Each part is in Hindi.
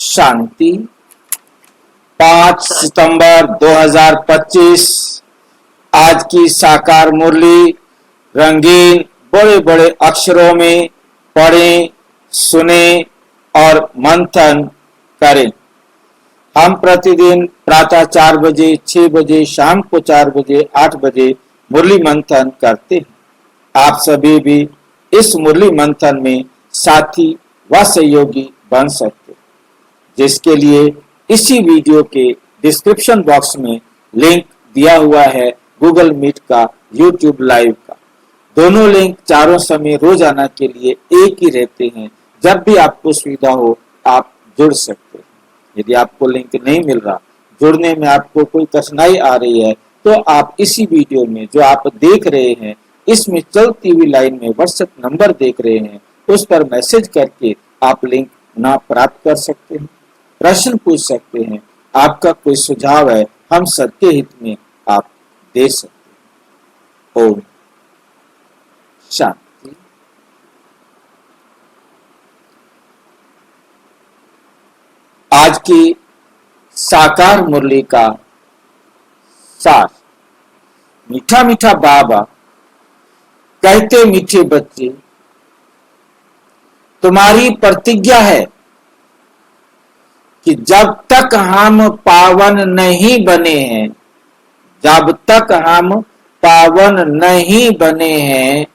शांति। 5 सितंबर 2025 आज की साकार मुरली रंगीन बड़े बड़े अक्षरों में पढ़ें, सुने और मंथन करें। हम प्रतिदिन प्रातः 4 बजे, 6 बजे, शाम को 4 बजे, 8 बजे मुरली मंथन करते हैं। आप सभी भी इस मुरली मंथन में साथी व सहयोगी बन सकते हैं, जिसके लिए इसी वीडियो के डिस्क्रिप्शन बॉक्स में लिंक दिया हुआ है गूगल मीट का, यूट्यूब लाइव का। दोनों लिंक चारों समय रोजाना के लिए एक ही रहते हैं। जब भी आपको सुविधा हो आप जुड़ सकते हैं। यदि आपको लिंक नहीं मिल रहा, जुड़ने में आपको कोई कठिनाई आ रही है, तो आप इसी वीडियो में जो आप देख रहे हैं, इसमें चलती हुई लाइन में व्हाट्सएप नंबर देख रहे हैं, उस पर मैसेज करके आप लिंक ना प्राप्त कर सकते हैं, प्रश्न पूछ सकते हैं, आपका कोई सुझाव है, हम सबके हित में आप दे सकते हैं। ओम शांति। आज की साकार मुरली का सार। मीठा मीठा बाबा कहते, मीठे बच्चे, तुम्हारी प्रतिज्ञा है कि जब तक हम पावन नहीं बने हैं, जब तक हम पावन नहीं बने हैं,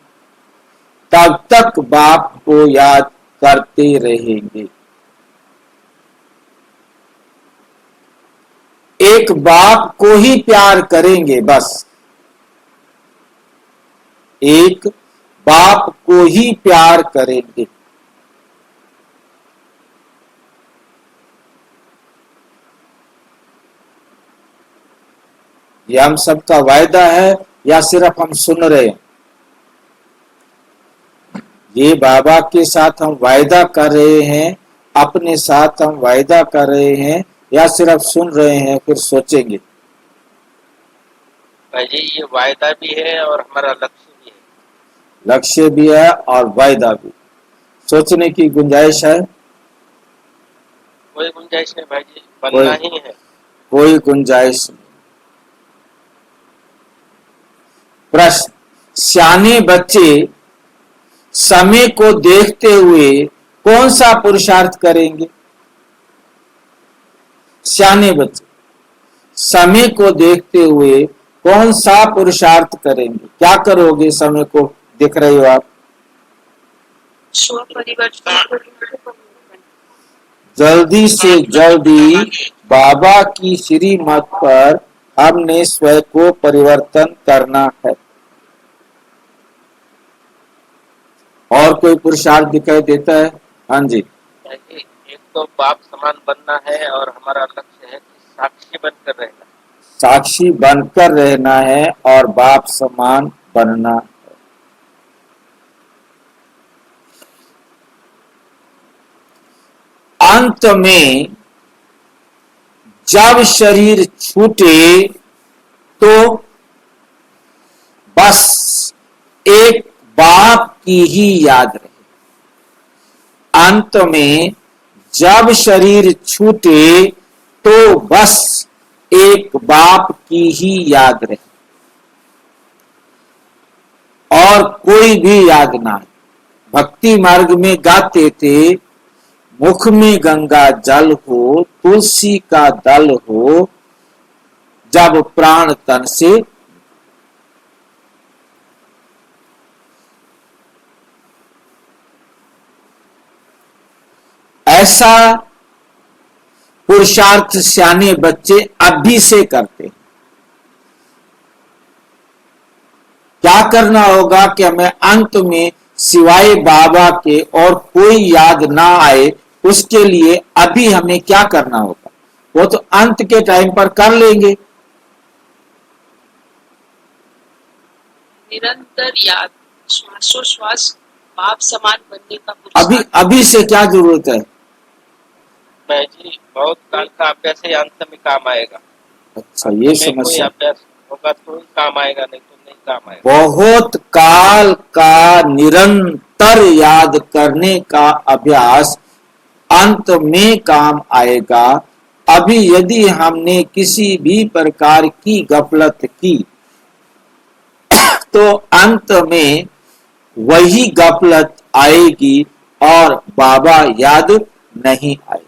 तब तक बाप को याद करते रहेंगे। एक बाप को ही प्यार करेंगे, बस एक बाप को ही प्यार करेंगे। ये हम सबका वायदा है या सिर्फ हम सुन रहे हैं? ये बाबा के साथ हम वायदा कर रहे हैं, अपने साथ हम वायदा कर रहे हैं, या सिर्फ सुन रहे हैं फिर सोचेंगे? भाई जी, ये वायदा भी है और हमारा लक्ष्य भी है। लक्ष्य भी है और वायदा भी। सोचने की गुंजाइश है? कोई गुंजाइश नहीं भाई जी, बनना ही है। कोई गुंजाइश नहीं। प्रश्न: सियाने बच्चे समय को देखते हुए कौन सा पुरुषार्थ करेंगे? सियाने बच्चे समय को देखते हुए कौन सा पुरुषार्थ करेंगे? क्या करोगे समय को देख रहे हो आप? जल्दी से जल्दी बाबा की श्रीमत पर हमने स्वयं को परिवर्तन करना है। और कोई पुरुषार्थ दिखाई देता है? हाँ जी। एक तो बाप समान बनना है और हमारा लक्ष्य है कि साक्षी बनकर रहना। साक्षी बनकर रहना है और बाप समान बनना है। अंत में जब शरीर छूटे तो बस एक बाप की ही याद रहे। अंत में जब शरीर छूटे तो बस एक बाप की ही याद रहे और कोई भी याद ना है। भक्ति मार्ग में गाते थे, मुख में गंगा जल हो, तुलसी का दल हो, जब प्राण तन से। ऐसा पुरुषार्थ सियाने बच्चे अभी से करते हैं। क्या करना होगा कि हमें अंत में सिवाय बाबा के और कोई याद ना आए, उसके लिए अभी हमें क्या करना होगा? वो तो अंत के टाइम पर कर लेंगे। निरंतर याद, श्वासोश्वास बाप समान बनने का अभी से क्या जरूरत है? मैं जी, बहुत काल का अभ्यास है, अंत में काम आएगा। अच्छा, ये समस्या। अभ्यास होगा तो ही काम आएगा, नहीं तो नहीं काम आएगा। बहुत काल का निरंतर याद करने का अभ्यास अंत में काम आएगा। अभी यदि हमने किसी भी प्रकार की गफलत की तो अंत में वही गफलत आएगी और बाबा याद नहीं आएगा।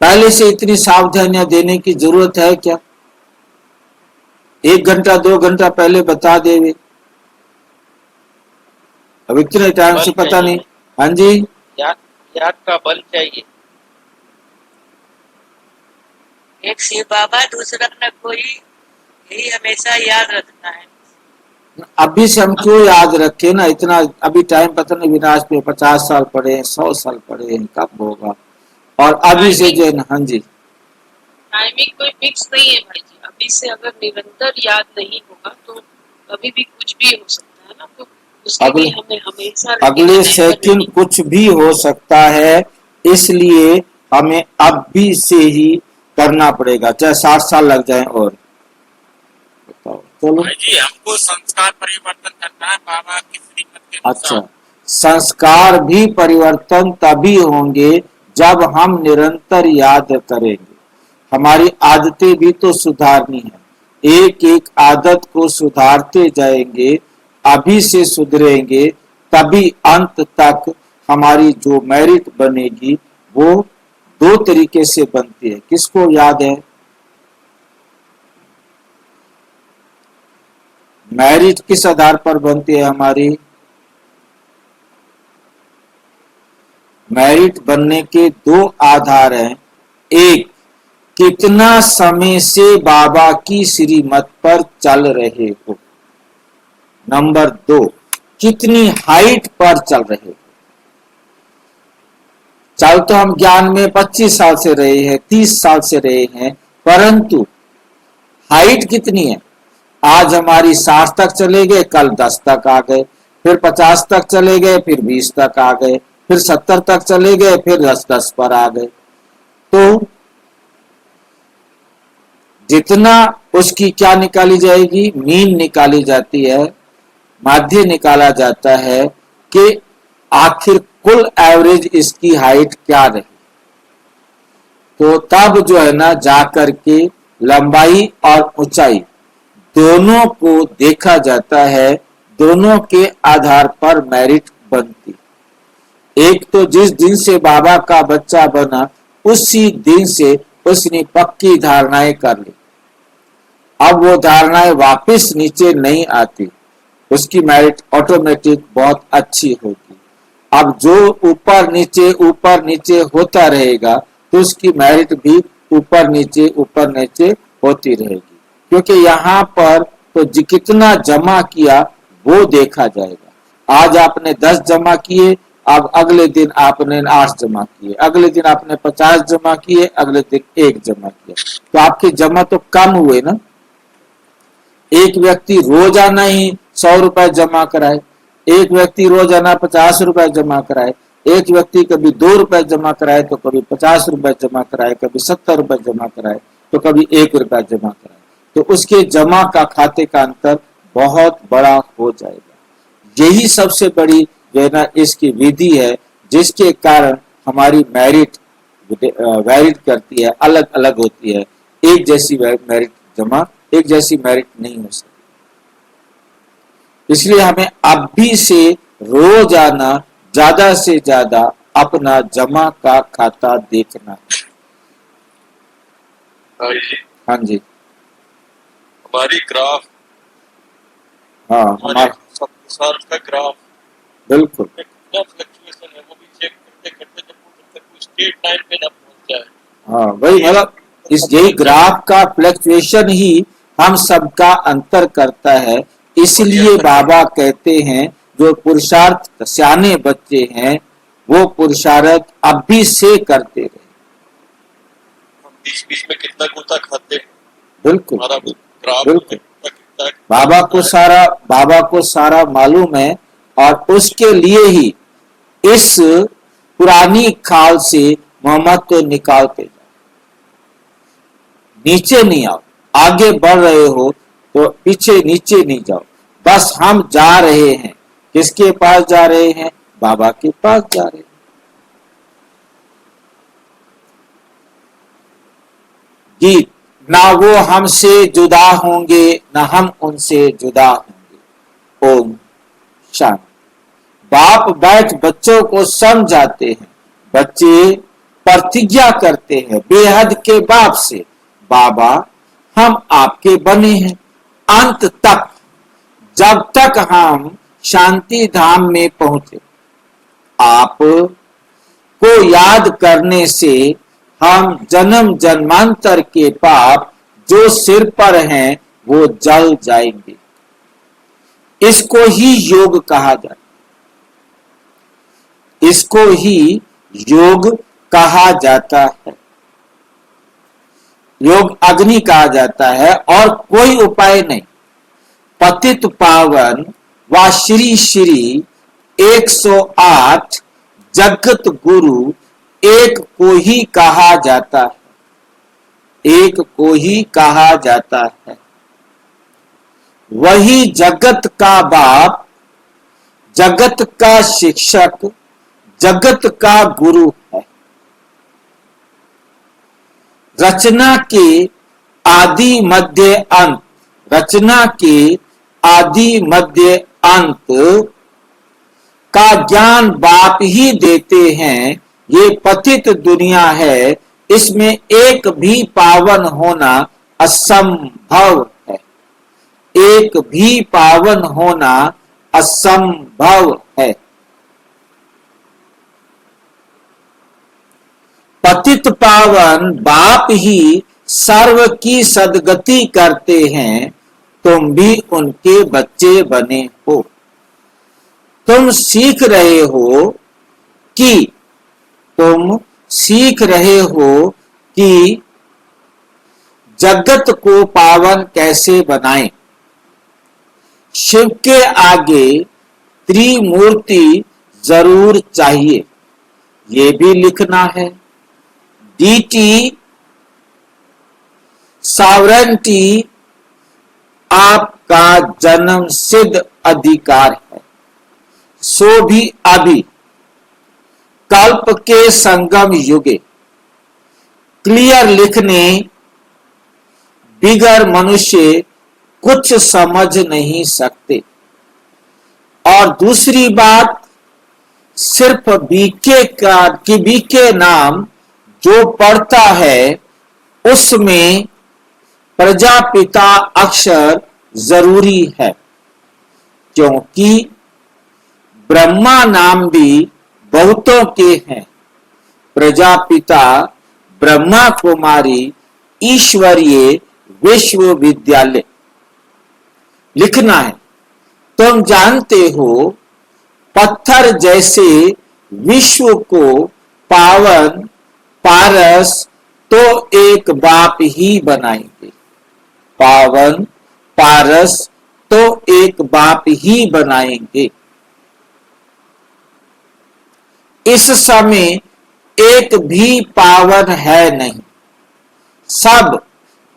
पहले से इतनी सावधानियां देने की जरूरत है क्या? 1 घंटा 2 घंटा पहले बता देवे। अब इतने टाइम से पता नहीं। हाँ जी, याद याद का बल चाहिए। एक शिव बाबा, दूसरा न कोई, यही हमेशा याद रखना है। अभी से हम क्यों याद रखे ना इतना? अभी टाइम पता नहीं, विनाश पे 50 साल पड़े हैं, 100 साल पड़े हैं, कब होगा? और अभी से जो है ना, हाँ जी, टाइमिंग कोई फिक्स नहीं है भाई जी। अभी से अगर निरंतर याद नहीं होगा तो कभी भी कुछ भी हो सकता है ना, तो उसके लिए हमें हमेशा अगले सेकंड कुछ भी हो सकता है, इसलिए हमें अब भी से ही करना पड़ेगा, चाहे 60 साल लग जाए। और बताओ, चलो। भाई जी, हमको संस्कार परिवर्तन करना है बाबा की श्रीमत के अनुसार। अच्छा, संस्कार भी परिवर्तन तभी होंगे जब हम निरंतर याद करेंगे। हमारी आदतें भी तो सुधारनी है। एक एक आदत को सुधारते जाएंगे, अभी से सुधरेंगे, तभी अंत तक हमारी जो मेरिट बनेगी वो 2 तरीके से बनती है। किसको याद है? मेरिट किस आधार पर बनती है हमारी? मेरिट बनने के 2 आधार हैं। एक, कितना समय से बाबा की श्रीमत पर चल रहे हो। नंबर 2, कितनी हाइट पर चल रहे हो। चल तो हम ज्ञान में 25 साल से रहे हैं, 30 साल से रहे हैं, परंतु हाइट कितनी है? आज हमारी 60 तक चले गए, कल 10 तक आ गए, फिर 50 तक चले गए, फिर 20 तक आ गए, फिर 70 तक चले गए, फिर 10 पर आ गए। तो जितना उसकी क्या निकाली जाएगी? मीन निकाली जाती है, माध्य निकाला जाता है कि आखिर कुल एवरेज इसकी हाइट क्या रही। तो तब जो है ना जाकर के लंबाई और ऊंचाई दोनों को देखा जाता है, दोनों के आधार पर मेरिट बनती। एक तो जिस दिन से बाबा का बच्चा बना उसी दिन से उसने पक्की धारणाएं कर ली। अब वो धारणाएं वापस नीचे नहीं आती, उसकी मेरिट ऑटोमेटिक बहुत अच्छी होगी। अब जो ऊपर नीचे होता रहेगा तो उसकी मेरिट भी ऊपर नीचे होती रहेगी, क्योंकि यहाँ पर तो कितना जमा किया वो देखा जाएगा। आज आपने 10 जमा किए, अब अगले दिन आपने 8 जमा किए, अगले दिन आपने 50 जमा किए, अगले दिन 1 जमा किया, तो आपके जमा तो कम हुए ना। एक व्यक्ति रोजाना ही 100 रुपए जमा कराए, एक व्यक्ति रोजाना 50 रुपए जमा कराए, एक व्यक्ति कभी 2 रुपए जमा कराए तो कभी 50 रुपए जमा कराए, कभी 70 रुपए जमा कराए तो कभी 1 रुपया जमा कराए, तो उसके जमा का खाते का अंतर बहुत बड़ा हो जाएगा। यही सबसे बड़ी जो है ना इसकी विधि है, जिसके कारण हमारी मेरिट वेरिड करती है, अलग अलग होती है। एक जैसी मेरिट जमा एक जैसी मेरिट नहीं हो सकती। इसलिए हमें अभी से रोजाना ज्यादा से ज्यादा अपना जमा का खाता देखना है। हाँ जी, हमारी ग्राफ, हाँ हमारे 7 साल का ग्राफ बिल्कुल, कितना फ्लक्चुएशन है वो भी चेक करते करते जब तक स्टेट लाइन पे ना पहुंच जाए। हाँ वही मतलब इस यही ग्राफ का फ्लक्चुएशन ही हम सबका अंतर करता है। इसलिए बाबा कहते हैं जो पुरुषार्थ सियाने बच्चे हैं वो पुरुषार्थ अभी से करते रहे। हम बीच बीच में कितना गोता खाते हैं, बिल्कुल हमारा ग्राफ बिल्कुल, कितना बाबा को सारा मालूम है, और उसके लिए ही इस पुरानी खाल से मोहम्मद तो निकालते जाओ, नीचे नहीं आओ। आगे बढ़ रहे हो तो पीछे नीचे नहीं जाओ, बस हम जा रहे हैं, किसके पास जा रहे हैं? बाबा के पास जा रहे हैं। गीत, ना वो हमसे जुदा होंगे ना हम उनसे जुदा होंगे। ओम शांति। बाप बैठ बच्चों को समझाते हैं, बच्चे प्रतिज्ञा करते हैं बेहद के बाप से, बाबा हम आपके बने हैं अंत तक, जब तक हम शांति धाम में पहुंचे। आप को याद करने से हम जन्म जन्मांतर के पाप जो सिर पर हैं वो जल जाएंगे। इसको ही योग कहा जाता है, इसको ही योग कहा जाता है, योग अग्नि कहा जाता है और कोई उपाय नहीं। पतित पावन व श्री श्री 108 जगत गुरु एक को ही कहा जाता है, एक को ही कहा जाता है। वही जगत का बाप, जगत का शिक्षक, जगत का गुरु है। रचना के आदि मध्य अंत, रचना के आदि मध्य अंत का ज्ञान बाप ही देते हैं। ये पतित दुनिया है, इसमें एक भी पावन होना असंभव है, एक भी पावन होना असंभव है। पतित पावन बाप ही सर्व की सदगति करते हैं, तुम भी उनके बच्चे बने हो। तुम सीख रहे हो कि जगत को पावन कैसे बनाएं। शिव के आगे त्रिमूर्ति जरूर चाहिए, ये भी लिखना है। डीटी सॉवरेंटी आपका जन्म सिद्ध अधिकार है, सो भी अभी कल्प के संगम युगे क्लियर लिखने बिगर मनुष्य कुछ समझ नहीं सकते। और दूसरी बात, सिर्फ बीके नाम जो पढ़ता है उसमें प्रजापिता अक्षर जरूरी है, क्योंकि ब्रह्मा नाम भी बहुतों के हैं। प्रजापिता ब्रह्मा कुमारी ईश्वरीय विश्वविद्यालय लिखना है। तुम जानते हो पत्थर जैसे विश्व को पावन पारस तो एक बाप ही बनाएंगे, पावन पारस तो एक बाप ही बनाएंगे। इस समय एक भी पावन है नहीं, सब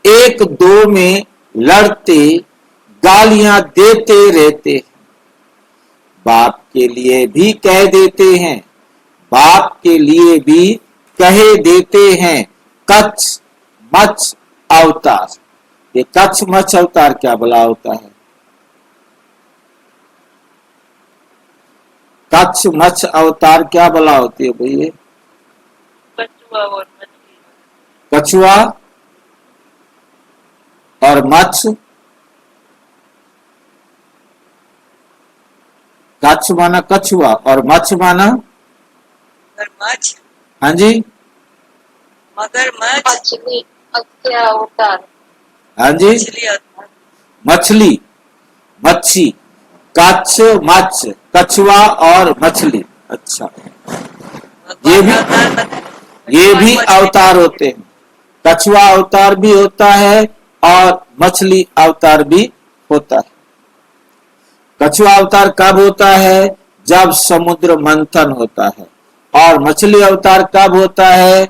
एक दो में लड़ते गालियां देते रहते हैं। बाप के लिए भी कह देते हैं, बाप के लिए भी कहे देते हैं कच्छ मच्छ अवतार। ये कच्छ मच्छ अवतार क्या भला होता है? कच्छ मच्छ अवतार क्या भला होती है भैया? कछुआ और मछली। कछुआ और मच्छ, कच्छ माना कछुआ और मच्छ माना मगरमच्छ। हाँ जी, मगरमच्छ, मछली अवतार। हाँ जी, मछली अवतार। मछली, मच्छी, कच्छ मच्छ, कछुआ और मछली। अच्छा, ये भी अवतार होते हैं। कछुआ अवतार भी होता है और मछली अवतार भी होता है। कछुआ अवतार कब होता है? जब समुद्र मंथन होता है। और मछली अवतार कब होता है?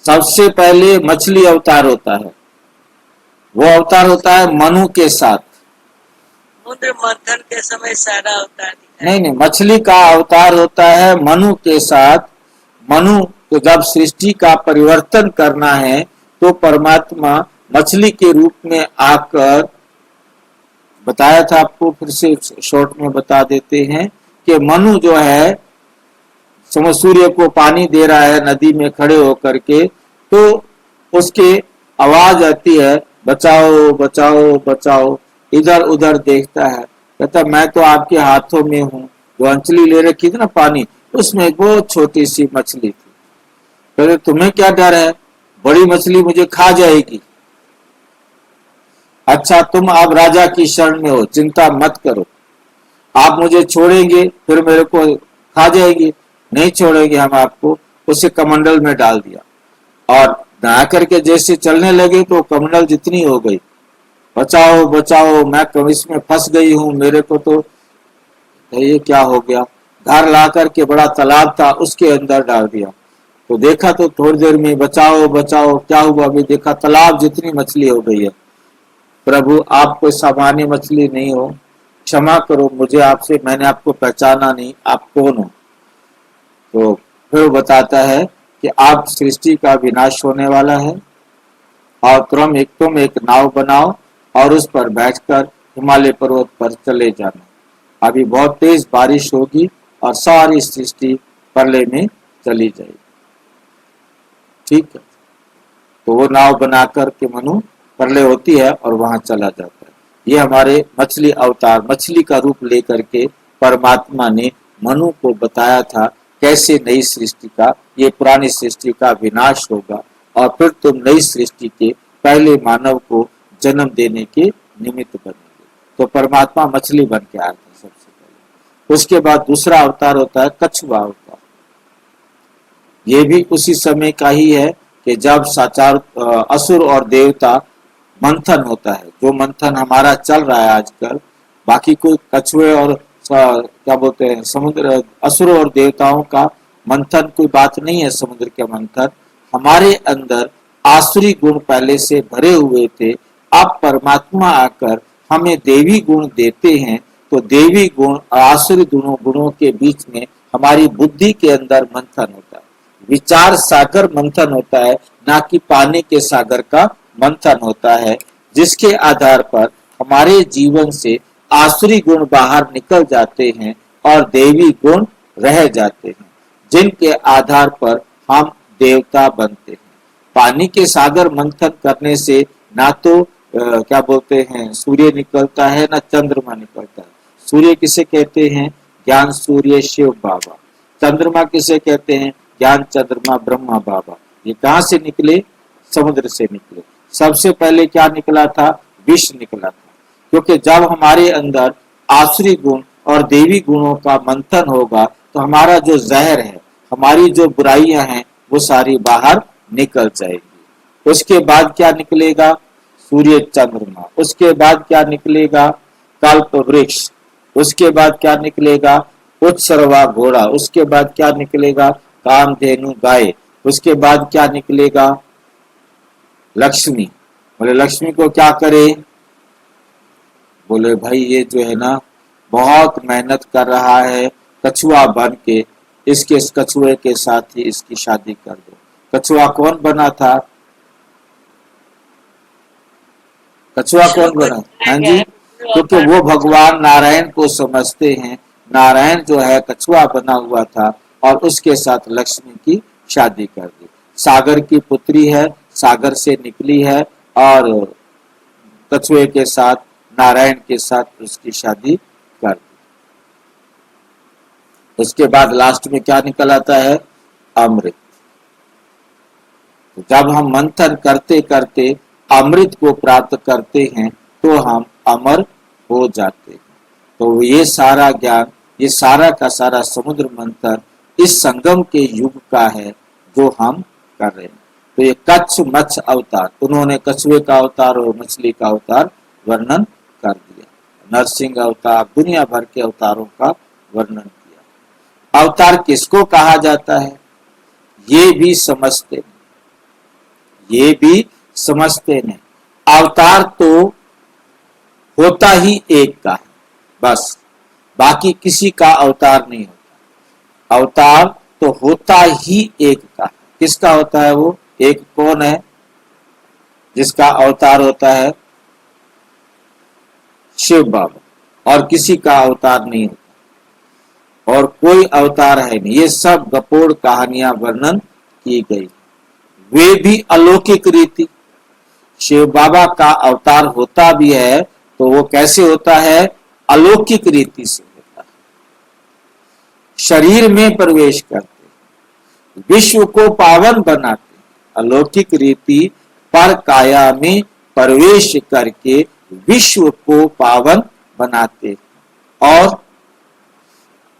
सबसे पहले मछली अवतार होता है। वो अवतार होता है मनु के साथ। समुद्र मंथन के समय सारा अवतार दिखाया। नहीं नहीं, मछली का अवतार होता है मनु के साथ। मनु को जब सृष्टि का परिवर्तन करना है तो परमात्मा मछली के रूप में आकर, बताया था आपको, फिर से शॉर्ट में बता देते हैं कि मनु जो है सूर्य को पानी दे रहा है नदी में खड़े होकर के, तो उसके आवाज आती है बचाओ बचाओ बचाओ। इधर उधर देखता है, कहता मैं तो आपके हाथों में हूँ। जो अंचली ले रखी थी ना पानी, उसमें एक बहुत छोटी सी मछली थी। कहते तुम्हें क्या डर है, बड़ी मछली मुझे खा जाएगी। अच्छा तुम अब राजा की शरण में हो, चिंता मत करो, आप मुझे छोड़ेंगे फिर मेरे को खा जाएगी, नहीं छोड़ेंगे हम आपको। उसे कमंडल में डाल दिया और नहा करके जैसे चलने लगे तो कमंडल जितनी हो गई, बचाओ बचाओ मैं इसमें फंस गई हूँ, मेरे को तो ये क्या हो गया। घर ला करके बड़ा तालाब था उसके अंदर डाल दिया, तो देखा तो थोड़ी देर में बचाओ बचाओ क्या हुआ, अभी देखा तालाब जितनी मछली हो गई है। प्रभु आप कोई सामान्य मछली नहीं हो, क्षमा करो मुझे, आपसे मैंने आपको पहचाना नहीं, आप कौन हो। तो फिर बताता है कि आप सृष्टि का विनाश होने वाला है और तुम एक नाव बनाओ और उस पर बैठकर हिमालय पर्वत पर चले जाना। अभी बहुत तेज बारिश होगी और सारी सृष्टि प्रलय में चली जाएगी। ठीक है, तो वो नाव बनाकर के मनु प्रलय होती है और वहां चला जाता है। ये हमारे मछली अवतार, मछली का रूप लेकर के परमात्मा ने मनु को बताया था कैसे नई सृष्टि का, ये पुरानी सृष्टि का विनाश होगा और फिर तुम नई सृष्टि के पहले मानव को जन्म देने के निमित्त बनेंगे। तो परमात्मा मछली बन के आया था सबसे पहले। उसके बाद दूसरा अवतार होता है कछुआ अवतार। ये भी उसी समय का ही है कि जब साचार असुर और देवता मंथन होता है, जो मंथन हमारा चल रहा है आजकल। बाकी कोई कछुए और क्या बोलते हैं समुद्र, असुर और देवताओं का मंथन कोई बात नहीं है। समुद्र के मंथन, हमारे अंदर आसुरी गुण पहले से भरे हुए थे, अब परमात्मा आकर हमें देवी गुण देते हैं। तो देवी गुण और आसुरी गुणों के बीच में हमारी बुद्धि के अंदर मंथन होता है, विचार सागर मंथन होता है, ना कि पानी के सागर का मंथन होता है, जिसके आधार पर हमारे जीवन से आसुरी गुण बाहर निकल जाते हैं और देवी गुण रह जाते हैं, जिनके आधार पर हम देवता बनते हैं। पानी के सागर मंथन करने से ना तो क्या बोलते हैं सूर्य निकलता है ना चंद्रमा निकलता है। सूर्य किसे कहते हैं, ज्ञान सूर्य शिव बाबा। चंद्रमा किसे कहते हैं, ज्ञान चंद्रमा ब्रह्मा बाबा। ये कहाँ से निकले, समुद्र से निकले। सबसे पहले क्या निकला था, विष निकला था। क्योंकि जब हमारे अंदर आसुरी गुण और देवी गुणों का मंथन होगा तो हमारा जो जहर है, हमारी जो बुराइयां हैं, वो सारी बाहर निकल जाएगी। उसके बाद क्या निकलेगा, सूर्य चंद्रमा। उसके बाद क्या निकलेगा, कल्प वृक्ष। उसके बाद क्या निकलेगा, उत्सर्वा घोड़ा। उसके बाद क्या निकलेगा, कामधेनु गाय। उसके बाद क्या निकलेगा, लक्ष्मी। बोले लक्ष्मी को क्या करे, बोले भाई ये जो है ना बहुत मेहनत कर रहा है, कछुआ बन के इसके कछुए के साथ ही इसकी शादी कर दो। कछुआ कौन बना था, कछुआ कौन बना, हाँ जी, क्योंकि वो भगवान नारायण को समझते हैं। नारायण जो है कछुआ बना हुआ था और उसके साथ लक्ष्मी की शादी कर दी। सागर की पुत्री है, सागर से निकली है और कछुए के साथ, नारायण के साथ उसकी शादी कर दी। उसके बाद लास्ट में क्या निकल आता है, अमृत। तो जब हम मंथन करते करते अमृत को प्राप्त करते हैं तो हम अमर हो जाते हैं। तो ये सारा ज्ञान, ये सारा का सारा समुद्र मंथन इस संगम के युग का है जो हम कर रहे हैं। तो ये कच्छ मच्छ अवतार, उन्होंने कछुए का अवतार और मछली का अवतार वर्णन कर दिया। नरसिंह अवतार, दुनिया भर के अवतारों का वर्णन किया। अवतार किसको कहा जाता है, ये भी समझते नहीं, ये भी समझते नहीं। अवतार तो होता ही एक का है, बस बाकी किसी का अवतार नहीं होता। अवतार तो होता ही एक का। किसका होता है वो एक? कौन है जिसका अवतार होता है? शिव बाबा। और किसी का अवतार नहीं होता और कोई अवतार है नहीं। ये सब गपोड़ कहानियां वर्णन की गई, वे भी अलौकिक रीति। शिव बाबा का अवतार होता भी है तो वो कैसे होता है? अलौकिक रीति से होता है। शरीर में प्रवेश करते, विश्व को पावन बनाते, अलौकिक रीति पर काया में प्रवेश करके विश्व को पावन बनाते। और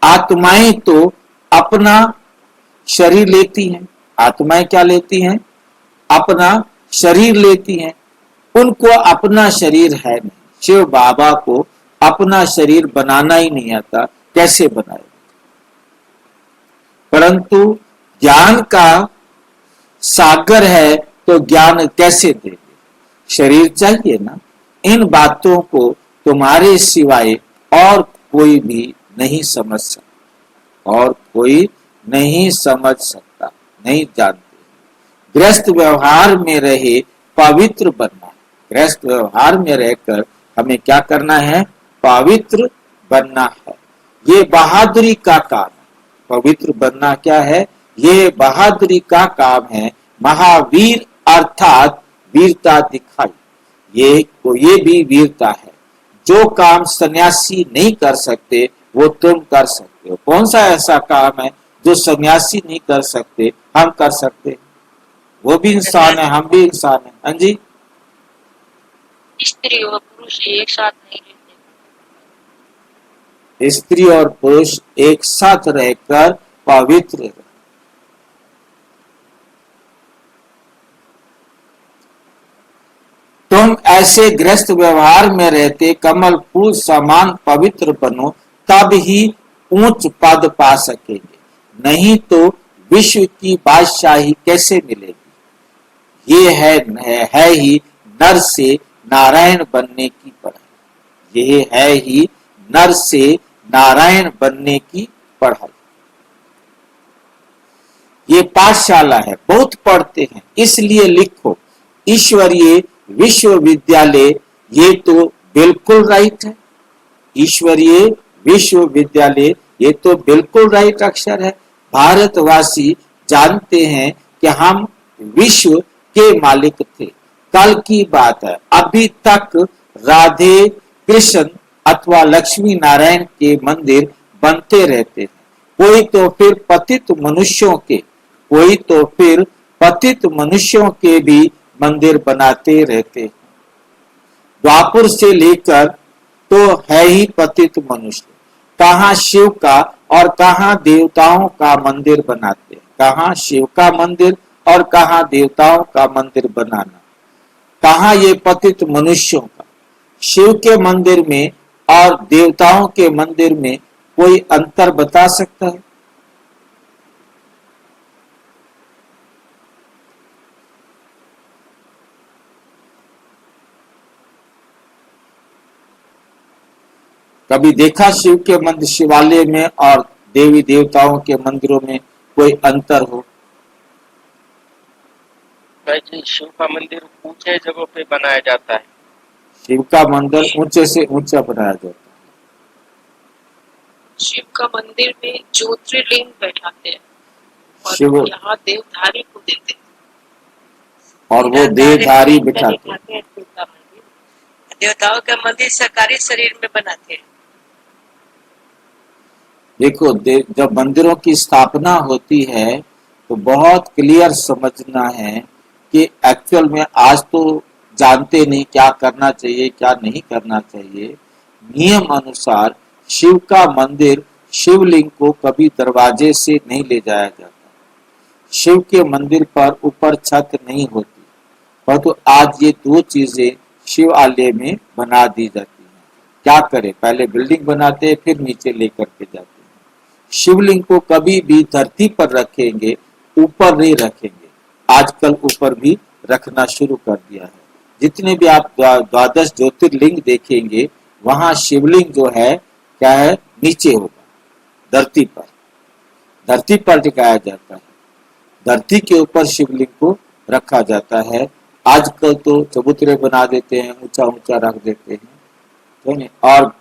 आत्माएं तो अपना शरीर लेती हैं। आत्माएं क्या लेती हैं? अपना शरीर लेती हैं। उनको अपना शरीर है नहीं। शिव बाबा को अपना शरीर बनाना ही नहीं आता, कैसे बनाए? परंतु ज्ञान का सागर है तो ज्ञान कैसे दे? शरीर चाहिए ना। इन बातों को तुम्हारे सिवाय और कोई भी नहीं समझ सकता, और कोई नहीं समझ सकता, नहीं जानते। गृहस्थ व्यवहार में रहे पवित्र बनना। गृहस्थ व्यवहार में रहकर हमें क्या करना है? पवित्र बनना है। ये बहादुरी का काम है। पवित्र बनना क्या है? ये बहादुरी का काम है। महावीर अर्थात वीरता दिखाई। ये भी वीरता है। जो काम सन्यासी नहीं कर सकते वो तुम कर सकते हो। कौन सा ऐसा काम है जो सन्यासी नहीं कर सकते, हम कर सकते हैं? वो भी इंसान है, हम भी इंसान है। हाँ जी, स्त्री और पुरुष एक साथ नहीं रहते। स्त्री और पुरुष एक साथ रहकर पवित्र रहे। तुम ऐसे गृहस्थ व्यवहार में रहते कमल फूल समान पवित्र बनो, तब ही ऊंच पद पा सकेंगे, नहीं तो विश्व की बादशाही कैसे मिलेगी? ये है ही नर से नारायण बनने की पढ़ाई। ये है ही नर से नारायण बनने की पढ़ाई। ये पाठशाला है, बहुत पढ़ते हैं, इसलिए लिखो ईश्वरीय विश्वविद्यालय। ये तो बिल्कुल राइट है। ईश्वरीय विश्वविद्यालय, ये तो बिल्कुल राइट अक्षर है। भारतवासी जानते हैं कि हम विश्व के मालिक थे। कल की बात है, अभी तक राधे कृष्ण अथवा लक्ष्मी नारायण के मंदिर बनते रहते हैं। कोई तो फिर पतित मनुष्यों के भी मंदिर बनाते रहते हैं। द्वापुर से लेकर तो है ही पतित मनुष्य। कहाँ शिव का और कहाँ देवताओं का मंदिर बनाते हैं। कहाँ शिव का मंदिर और कहाँ देवताओं का मंदिर बनाना। कहाँ ये पतित मनुष्यों का। शिव के मंदिर में और देवताओं के मंदिर में कोई अंतर बता सकता है? कभी देखा शिव के मंदिर, शिवालय में और देवी देवताओं के मंदिरों में कोई अंतर हो? भाई जी, शिव का मंदिर ऊंचे जगहों पे बनाया जाता है। शिव का मंदिर ऊंचे से ऊंचा बनाया जाता है। शिव का मंदिर में ज्योतिर्लिंग बैठाते हैं और शिव यहाँ देवधारी को देते हैं। और वो देवधारी बिठाते हैं। देवताओं का मंदिर सरकारी शरीर में बनाते हैं। देखो, जब मंदिरों की स्थापना होती है तो बहुत क्लियर समझना है कि एक्चुअल में आज तो जानते नहीं क्या करना चाहिए क्या नहीं करना चाहिए। नियम अनुसार शिव का मंदिर, शिवलिंग को कभी दरवाजे से नहीं ले जाया जाता। शिव के मंदिर पर ऊपर छत नहीं होती, परंतु आज ये दो चीजें शिवालय में बना दी जाती हैं। क्या करें, पहले बिल्डिंग बनाते हैं फिर नीचे लेकर के जाते हैं। शिवलिंग को कभी भी धरती पर रखेंगे, ऊपर नहीं रखेंगे। आजकल ऊपर भी रखना शुरू कर दिया है। जितने भी आप द्वादश ज्योतिर्लिंग देखेंगे वहां शिवलिंग जो है क्या है, नीचे होगा, धरती पर टिकाया जाता है, धरती के ऊपर शिवलिंग को रखा जाता है। आजकल तो चबूतरे बना देते हैं, ऊंचा ऊंचा रख देते हैं, ठीक है। और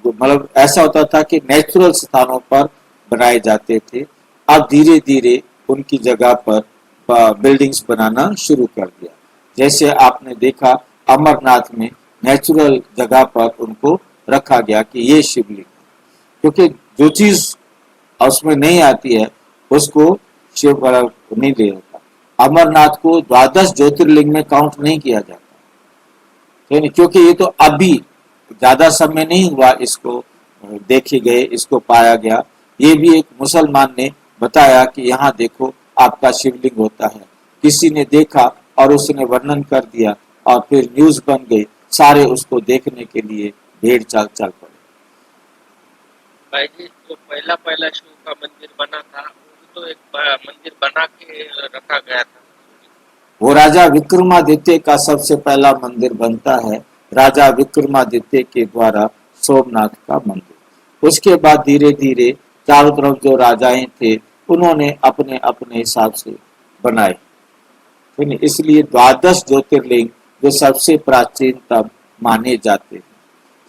मतलब ऐसा होता था कि नेचुरल स्थानों पर बनाए जाते थे। अब धीरे धीरे उनकी जगह पर बिल्डिंग्स बनाना शुरू कर दिया। जैसे आपने देखा अमरनाथ में नेचुरल जगह पर उनको रखा गया कि ये शिवलिंग, क्योंकि जो चीज उसमें नहीं आती है उसको शिव नहीं ले होता। अमरनाथ को द्वादश ज्योतिर्लिंग में काउंट नहीं किया जाता, क्योंकि ये तो अभी ज्यादा समय नहीं हुआ इसको देखे गए, इसको पाया गया। ये भी एक मुसलमान ने बताया कि यहाँ देखो आपका शिवलिंग होता है, किसी ने देखा और उसने वर्णन कर दिया और फिर न्यूज बन गई, सारे उसको देखने के लिए भीड़ चल पड़े। भाई जी, जो पहला शिव का मंदिर बना था वो तो एक मंदिर बना के रखा गया था, वो राजा विक्रमादित्य का सबसे पहला मंदिर बनता है, राजा विक्रमादित्य के द्वारा सोमनाथ का मंदिर। उसके बाद धीरे धीरे चारों तरफ जो राजाएं थे उन्होंने अपने अपने हिसाब से बनाए, इसलिए द्वादश ज्योतिर्लिंग जो सबसे प्राचीनतम माने जाते हैं,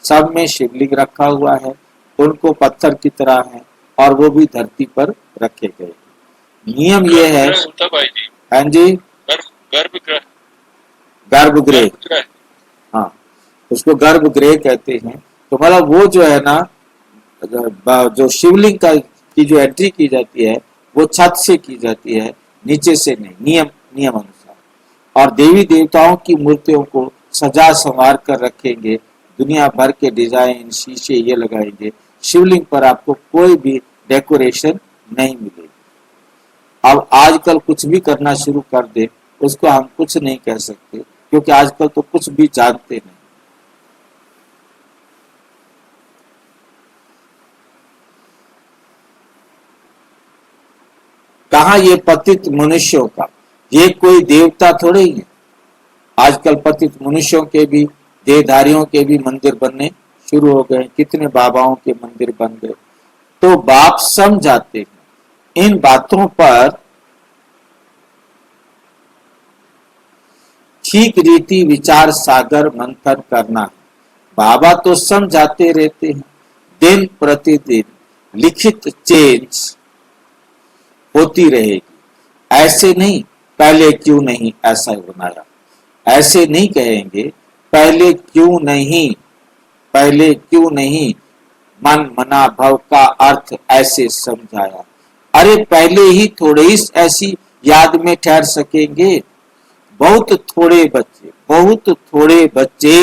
सब में शिवलिंग रखा हुआ है, उनको पत्थर की तरह है और वो भी धरती पर रखे गए। नियम ये है, होता भाई जी, हाँ जी, गर्भगृह, गर्भगृह, हाँ उसको गर्भगृह कहते हैं। तो मतलब वो जो है ना, जो शिवलिंग की जो एंट्री की जाती है वो छत से की जाती है, नीचे से नहीं, नियम अनुसार। और देवी देवताओं की मूर्तियों को सजा संवार कर रखेंगे, दुनिया भर के डिजाइन शीशे ये लगाएंगे, शिवलिंग पर आपको कोई भी डेकोरेशन नहीं मिलेगी। अब आजकल कुछ भी करना शुरू कर दे उसको हम कुछ नहीं कह सकते, क्योंकि आजकल तो कुछ भी जानते नहीं। कहा ये पतित मनुष्यों का, ये कोई देवता थोड़े ही है। आजकल पतित मनुष्यों के भी, देहधारियों के भी मंदिर बनने शुरू हो गए, कितने बाबाओं के मंदिर बन गए। तो बाप समझाते हैं इन बातों पर ठीक रीति विचार सागर मंथन करना है। बाबा तो समझाते रहते हैं, दिन प्रतिदिन लिखित चेंज होती रहेगी। ऐसे नहीं पहले क्यों नहीं ऐसा बनाया, ऐसे नहीं कहेंगे पहले क्यों नहीं मन मना भव का अर्थ ऐसे समझाया। अरे पहले ही थोड़े ही ऐसी याद में ठहर सकेंगे। बहुत थोड़े बच्चे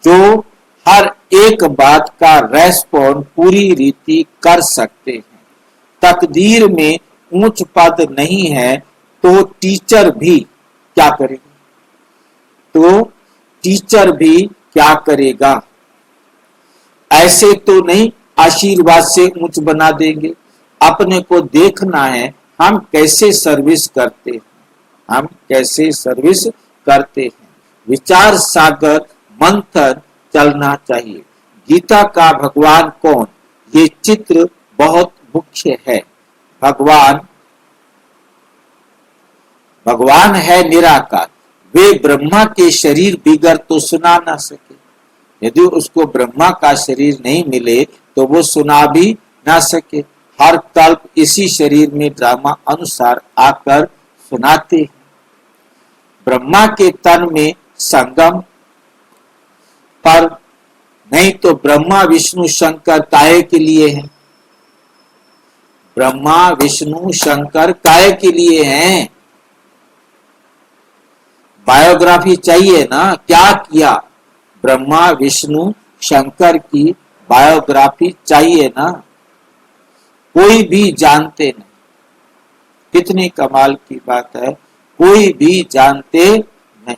जो हर एक बात का रेस्पॉन्ड पूरी रीति कर सकते हैं। तकदीर में ऊंच पद नहीं है तो टीचर भी क्या करेगा, ऐसे तो नहीं आशीर्वाद से ऊंच बना देंगे। अपने को देखना है हम कैसे सर्विस करते हैं, विचार सागर मंथन चलना चाहिए। गीता का भगवान कौन, ये चित्र बहुत मुख्य है। भगवान है निराकार, वे ब्रह्मा के शरीर बिगर तो सुना ना सके। यदि उसको ब्रह्मा का शरीर नहीं मिले तो वो सुना भी ना सके। हर कल्प इसी शरीर में ड्रामा अनुसार आकर सुनाते हैं। ब्रह्मा के तन में संगम पर नहीं तो ब्रह्मा विष्णु शंकर काहे के लिए हैं? ब्रह्मा विष्णु शंकर काहे के लिए हैं? बायोग्राफी चाहिए ना, क्या किया? ब्रह्मा विष्णु शंकर की बायोग्राफी चाहिए ना, कोई भी जानते नहीं। कितनी कमाल की बात है, कोई भी जानते नहीं।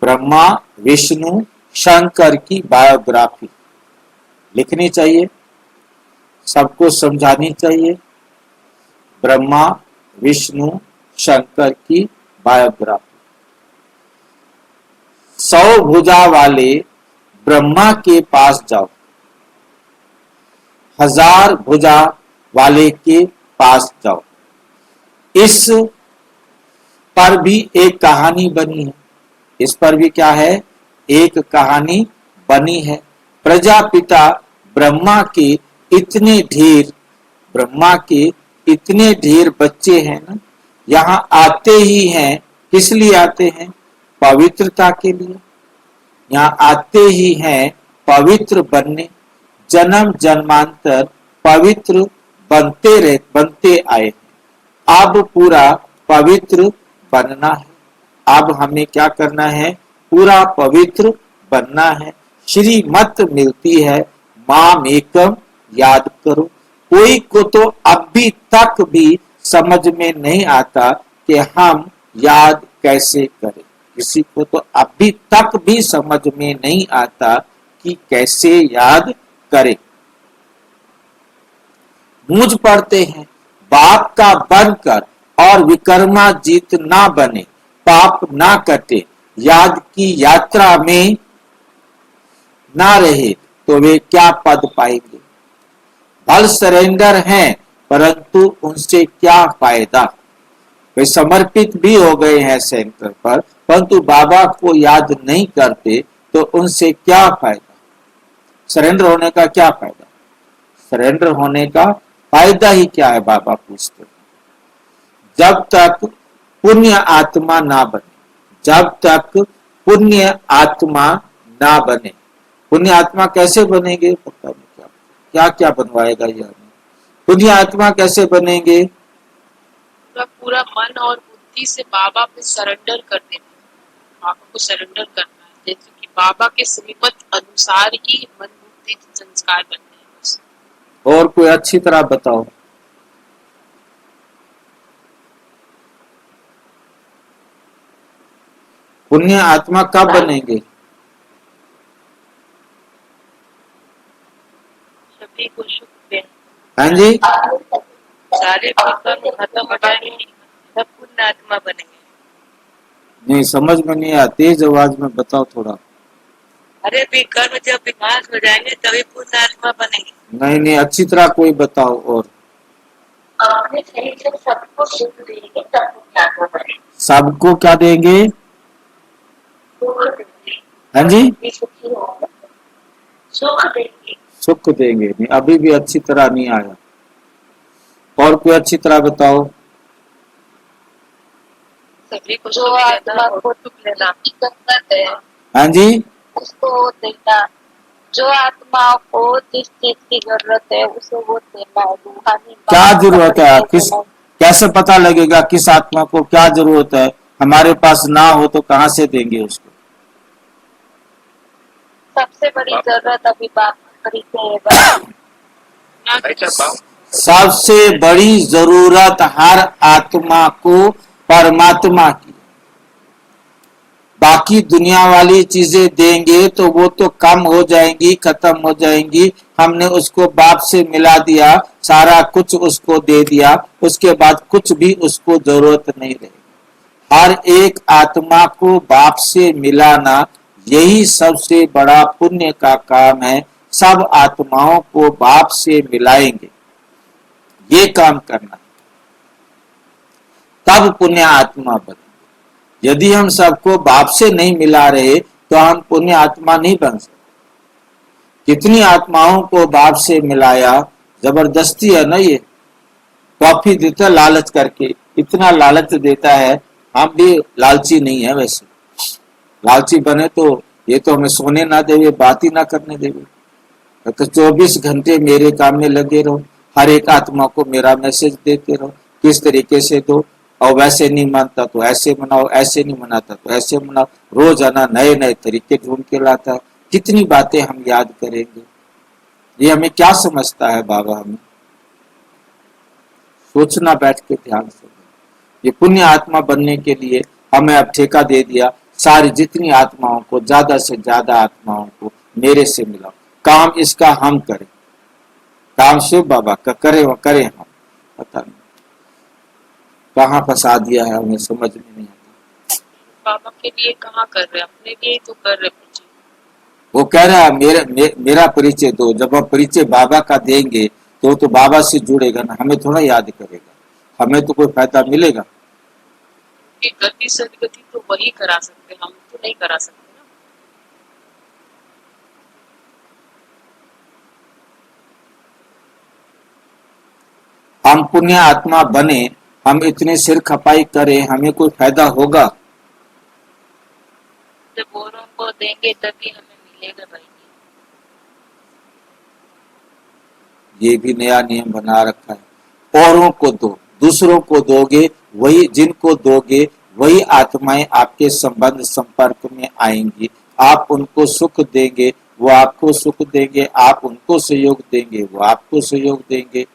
ब्रह्मा विष्णु शंकर की बायोग्राफी लिखनी चाहिए, सबको समझानी चाहिए। ब्रह्मा विष्णु शंकर की बायोग्राफी। 100 भुजा वाले ब्रह्मा के पास जाओ, 1000 भुजा वाले के पास जाओ। इस पर भी एक कहानी बनी है। इस पर भी क्या है? एक कहानी बनी है। प्रजापिता ब्रह्मा के इतने ढेर बच्चे हैं ना, यहाँ आते ही हैं। किस लिए आते हैं? पवित्रता के लिए। यहाँ आते ही हैं पवित्र बनने। जन्म जन्मांतर पवित्र बनते आए। अब पूरा पवित्र बनना है। अब हमें क्या करना है? पूरा पवित्र बनना है। श्रीमत मिलती है, माम एकम याद करो। कोई को तो अभी तक भी समझ में नहीं आता कि हम याद कैसे करें। किसी को तो अभी तक भी समझ में नहीं आता कि कैसे याद करें। मूंझ पड़ते हैं, बाप का बनकर और विक्रमाजीत ना बने, पाप ना कटे, याद की यात्रा में ना रहे तो वे क्या पद पाएंगे। भल सरेंडर हैं परंतु उनसे क्या फायदा। वे समर्पित भी हो गए हैं सेंटर पर, परंतु बाबा को याद नहीं करते तो उनसे क्या फायदा। सरेंडर होने का क्या फायदा? सरेंडर होने का फायदा ही क्या है? बाबा पूछते हैं। जब तक पुण्य आत्मा ना बने, जब तक पुण्य आत्मा ना बने। पुण्य आत्मा कैसे बनेंगे? पता नहीं क्या क्या बनवाएगा ये हमें। पुण्य आत्मा कैसे बनेंगे? पूरा मन और बुद्धि से बाबा पे सरेंडर कर देना, बाबा को सरेंडर करना है। जैसे कि बाबा के श्रीमत अनुसार ही मन बुद्धि संस्कार बनते हैं बस। और कोई अच्छी तरह बताओ। पुण्य आत्मा कब बनेंगे? सभी को सुख दे। हाँ जी, सारे कर्म खत्म हो जाएंगे, सब पुण्य आत्मा बनेंगे। नहीं समझ में नहीं आया, तेज आवाज में बताओ थोड़ा। अरे भी कर्म जब विनाश हो जाएंगे तभी पुण्य आत्मा बनेंगे। नहीं अच्छी तरह कोई बताओ। और अपने शरीर से सबको सुख देंगे, सबको क्या बनेंगे। सबको क्या देंगे? सुख देंगे। हाँ जी, सुखी होंगे, सुख देंगे। सुख देंगे। नहीं, अभी भी अच्छी तरह नहीं आया। और कोई अच्छी तरह बताओ। सभी को जो आत्मा को सुख लेना। जरूरत है हाँ जी, उसको वो देना। जो आत्मा को जिस चीज की जरूरत है उसे वो देना है। रूहानी क्या जरूरत है? किस कैसे पता लगेगा किस आत्मा को क्या जरूरत है? हमारे पास ना हो तो कहाँ से देंगे उसको? सबसे बड़ी जरूरत अभी बात खरीदे है। सबसे बड़ी जरूरत हर आत्मा को परमात्मा की। बाकी दुनिया वाली चीजें देंगे तो वो तो कम हो जाएंगी, खत्म हो जाएंगी। हमने उसको बाप से मिला दिया, सारा कुछ उसको दे दिया, उसके बाद कुछ भी उसको जरूरत नहीं रहेगी। हर एक आत्मा को बाप से मिलाना यही सबसे बड़ा पुण्य का काम है। सब आत्माओं को बाप से मिलाएंगे, ये काम करना, तब पुण्य आत्मा बने। यदि हम सबको बाप से नहीं मिला रहे तो हम पुण्य आत्मा नहीं बन सकते। कितनी आत्माओं को बाप से मिलाया, जबरदस्ती है ना। ये कॉफी देता लालच करके, इतना लालच देता है। हम भी लालची नहीं है वैसे। लालची बने तो ये तो हमें सोने ना देवे, बात ही ना करने देवे। तो 24 घंटे मेरे काम में लगे रहो, हर एक आत्मा को मेरा मैसेज देते रहो, किस तरीके से दो। और वैसे नहीं मानता तो ऐसे मनाओ, ऐसे नहीं मनाता तो ऐसे मनाओ। रोजाना नए नए तरीके ढूंढ के लाता है। कितनी बातें हम याद करेंगे? ये हमें क्या समझता है बाबा? हमें सोचना बैठ के ध्यान से। ये पुण्य आत्मा बनने के लिए हमें अब ठेका दे दिया, सारी जितनी आत्माओं को, ज्यादा से ज्यादा आत्माओं को मेरे से मिलाओ। काम इसका हम करें, काम शिव बाबा का करें हम। पता नहीं कहाँ फंसा दिया है, हमें समझ में नहीं आता। बाबा के लिए कहाँ कर रहे, अपने लिए ही तो कर रहे पूछे। वो कह रहा है मेरा परिचय दो। जब हम परिचय बाबा का देंगे तो बाबा से जुड़ेगा ना, हमें थोड़ा याद करेगा, हमें तो कोई फायदा मिलेगा। कि गति सदगति तो वही करा सकते, हम तो नहीं करा सकते ना। हम पुण्य आत्मा बने, हम इतनी सिर खपाई करें, हमें कोई फायदा होगा? जब औरों को देंगे तभी हमें मिलेगा भाई जी। ये भी नया नियम बना रखा है, औरों को दो, दूसरों को दोगे, वही जिनको दोगे वही आत्माएं आपके संबंध संपर्क में आएंगी। आप उनको सुख देंगे, वो आपको सुख देंगे, आप उनको सहयोग देंगे, वो आपको सहयोग देंगे।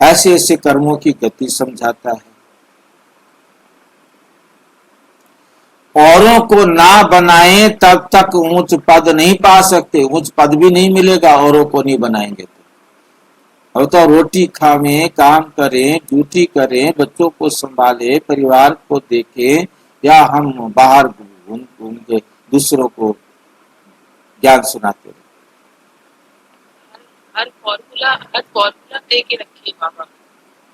ऐसे ऐसे कर्मों की गति समझाता है। औरों को ना बनाएं तब तक ऊंच पद नहीं पा सकते, ऊंच पद भी नहीं मिलेगा औरों को नहीं बनाएंगे तो। अब तो रोटी खावें, काम करें, ड्यूटी करें, बच्चों को संभाले, परिवार को देखें, या हम बाहर घूम घूम के दूसरों को ज्ञान सुनाते रहे। हर फॉर्मूला दे के रखिए बाबा।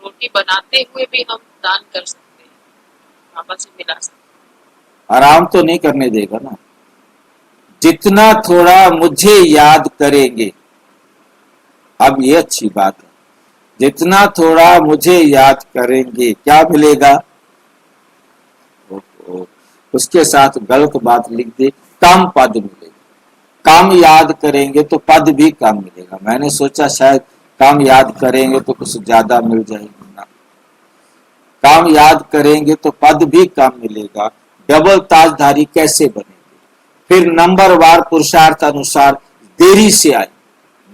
रोटी बनाते हुए भी हम दान कर सकते हैं, बाबा से मिला सकते हैं। आराम तो नहीं करने देगा ना। जितना थोड़ा मुझे याद करेंगे, अब ये अच्छी बात है, जितना थोड़ा मुझे याद करेंगे क्या मिलेगा? उसके साथ गलत बात लिख दे, कम पद मिलेगा। कम याद करेंगे तो पद भी कम मिलेगा। मैंने सोचा शायद कम याद करेंगे तो कुछ ज्यादा मिल जाएगी ना, कम याद करेंगे तो पद भी कम मिलेगा। डबल ताजधारी कैसे बनेंगे? फिर नंबरवार पुरुषार्थ अनुसार देरी से आए,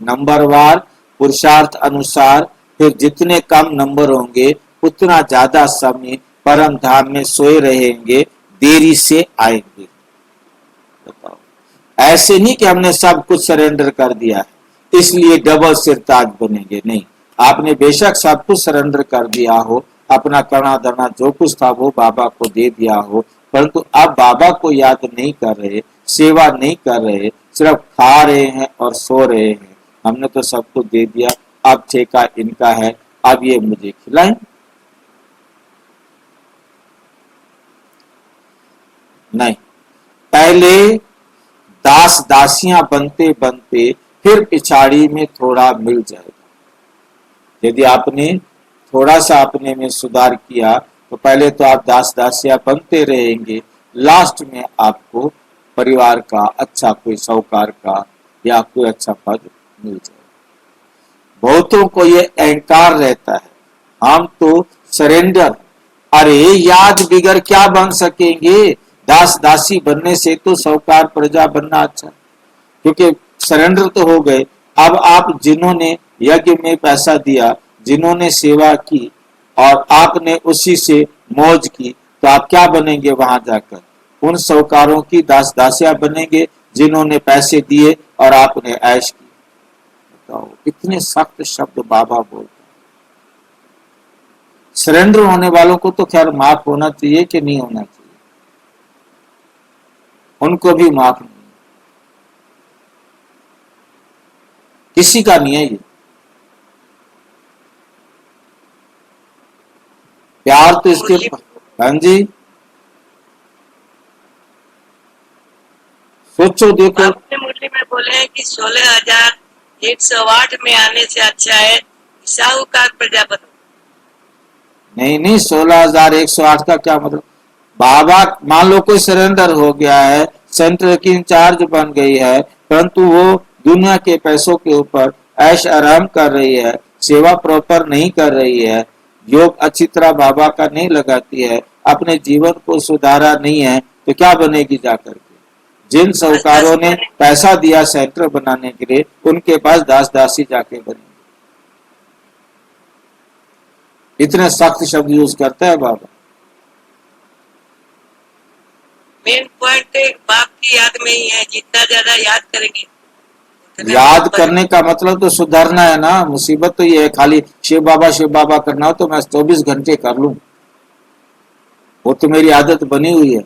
नंबरवार पुरुषार्थ अनुसार फिर जितने कम नंबर होंगे उतना ज्यादा समय परम धाम में सोए रहेंगे, देरी से आएंगे। बताओ, ऐसे नहीं कि हमने सब कुछ सरेंडर कर दिया है इसलिए डबल सिरताज बनेंगे, नहीं। आपने बेशक सब कुछ सरेंडर कर दिया हो, अपना करना धरना जो कुछ था वो बाबा को दे दिया हो, परंतु अब बाबा को याद नहीं कर रहे, सेवा नहीं कर रहे, सिर्फ खा रहे हैं और सो रहे हैं। हमने तो सबको दे दिया, अब ठेका इनका है, अब ये मुझे खिलाएं। नहीं, पहले दास दासियां बनते बनते फिर पिछाड़ी में थोड़ा मिल जाएगा। यदि आपने थोड़ा सा अपने में सुधार किया तो पहले तो आप दास दासियां बनते रहेंगे, लास्ट में आपको परिवार का अच्छा कोई साहूकार का या कोई अच्छा पद मिल जाएगा। बहुतों को ये अहंकार रहता है, हम तो सरेंडर, अरे याद बिगर क्या बन सकेंगे? दास दासी बनने से तो साहूकार प्रजा बनना अच्छा, क्योंकि सरेंडर तो हो गए। अब आप जिन्होंने यज्ञ में पैसा दिया, जिन्होंने सेवा की और आपने उसी से मौज की, तो आप क्या बनेंगे वहां जाकर? उन साहूकारों की दास दासियां बनेंगे जिन्होंने पैसे दिए और आपने ऐश की। बताओ, इतने सख्त शब्द बाबा बोलते। सरेंडर होने वालों को तो खैर माफ होना चाहिए कि नहीं होना चाहिए? उनको भी माफ नहीं, किसी का नहीं है ये। प्यार तो इसके, हाँ जी, सोचो देखो। आपने मुरली में बोले हैं कि 16,108 में आने से अच्छा है साहूकार प्रजा बनो। नहीं, 16,108 का क्या मतलब? बाबा मान लो कोई सरेंडर हो गया है, सेंटर की इंचार्ज बन गई है, परंतु वो दुनिया के पैसों के ऊपर ऐश आराम कर रही है, सेवा प्रॉपर नहीं कर रही है, योग अच्छी तरह बाबा का नहीं लगाती है, अपने जीवन को सुधारा नहीं है, तो क्या बनेगी जाकर के? जिन साहूकारों ने पैसा दिया सेंटर बनाने के लिए, उनके पास दास दासी जाके बनेंगे। इतने सख्त शब्द यूज करता है बाबा। मेन पॉइंट बाप की याद में ही है, जितना ज्यादा याद करेंगे याद करने का मतलब तो सुधरना है ना। मुसीबत तो ये है, खाली शिव बाबा करना हो तो मैं 24 घंटे कर लूं। वो तो मेरी आदत बनी हुई है,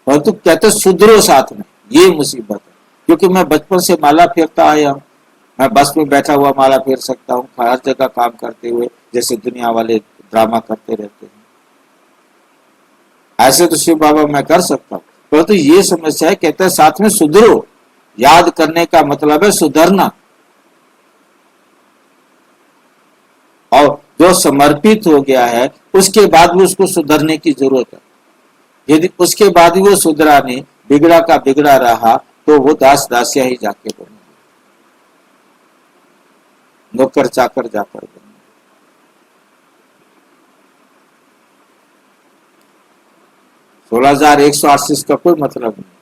परंतु कहते सुधरो साथ में, ये मुसीबत है। क्योंकि मैं बचपन से माला फेरता आया हूँ, मैं बस में बैठा हुआ माला फेर सकता हूँ, हर जगह काम करते हुए, जैसे दुनिया वाले ड्रामा करते रहते हैं, ऐसे तो शिव बाबा मैं कर सकता हूँ। परंतु ये समस्या है, कहते हैं साथ में सुधरो। याद करने का मतलब है सुधरना, और जो समर्पित हो गया है उसके बाद भी उसको सुधरने की जरूरत है। यदि उसके बाद भी वो सुधरा नहीं, बिगड़ा का बिगड़ा रहा, तो वो दास दासिया ही जाके बनेंगे, नौकर चाकर जाकर बनेंगे। 16,188 का कोई मतलब नहीं।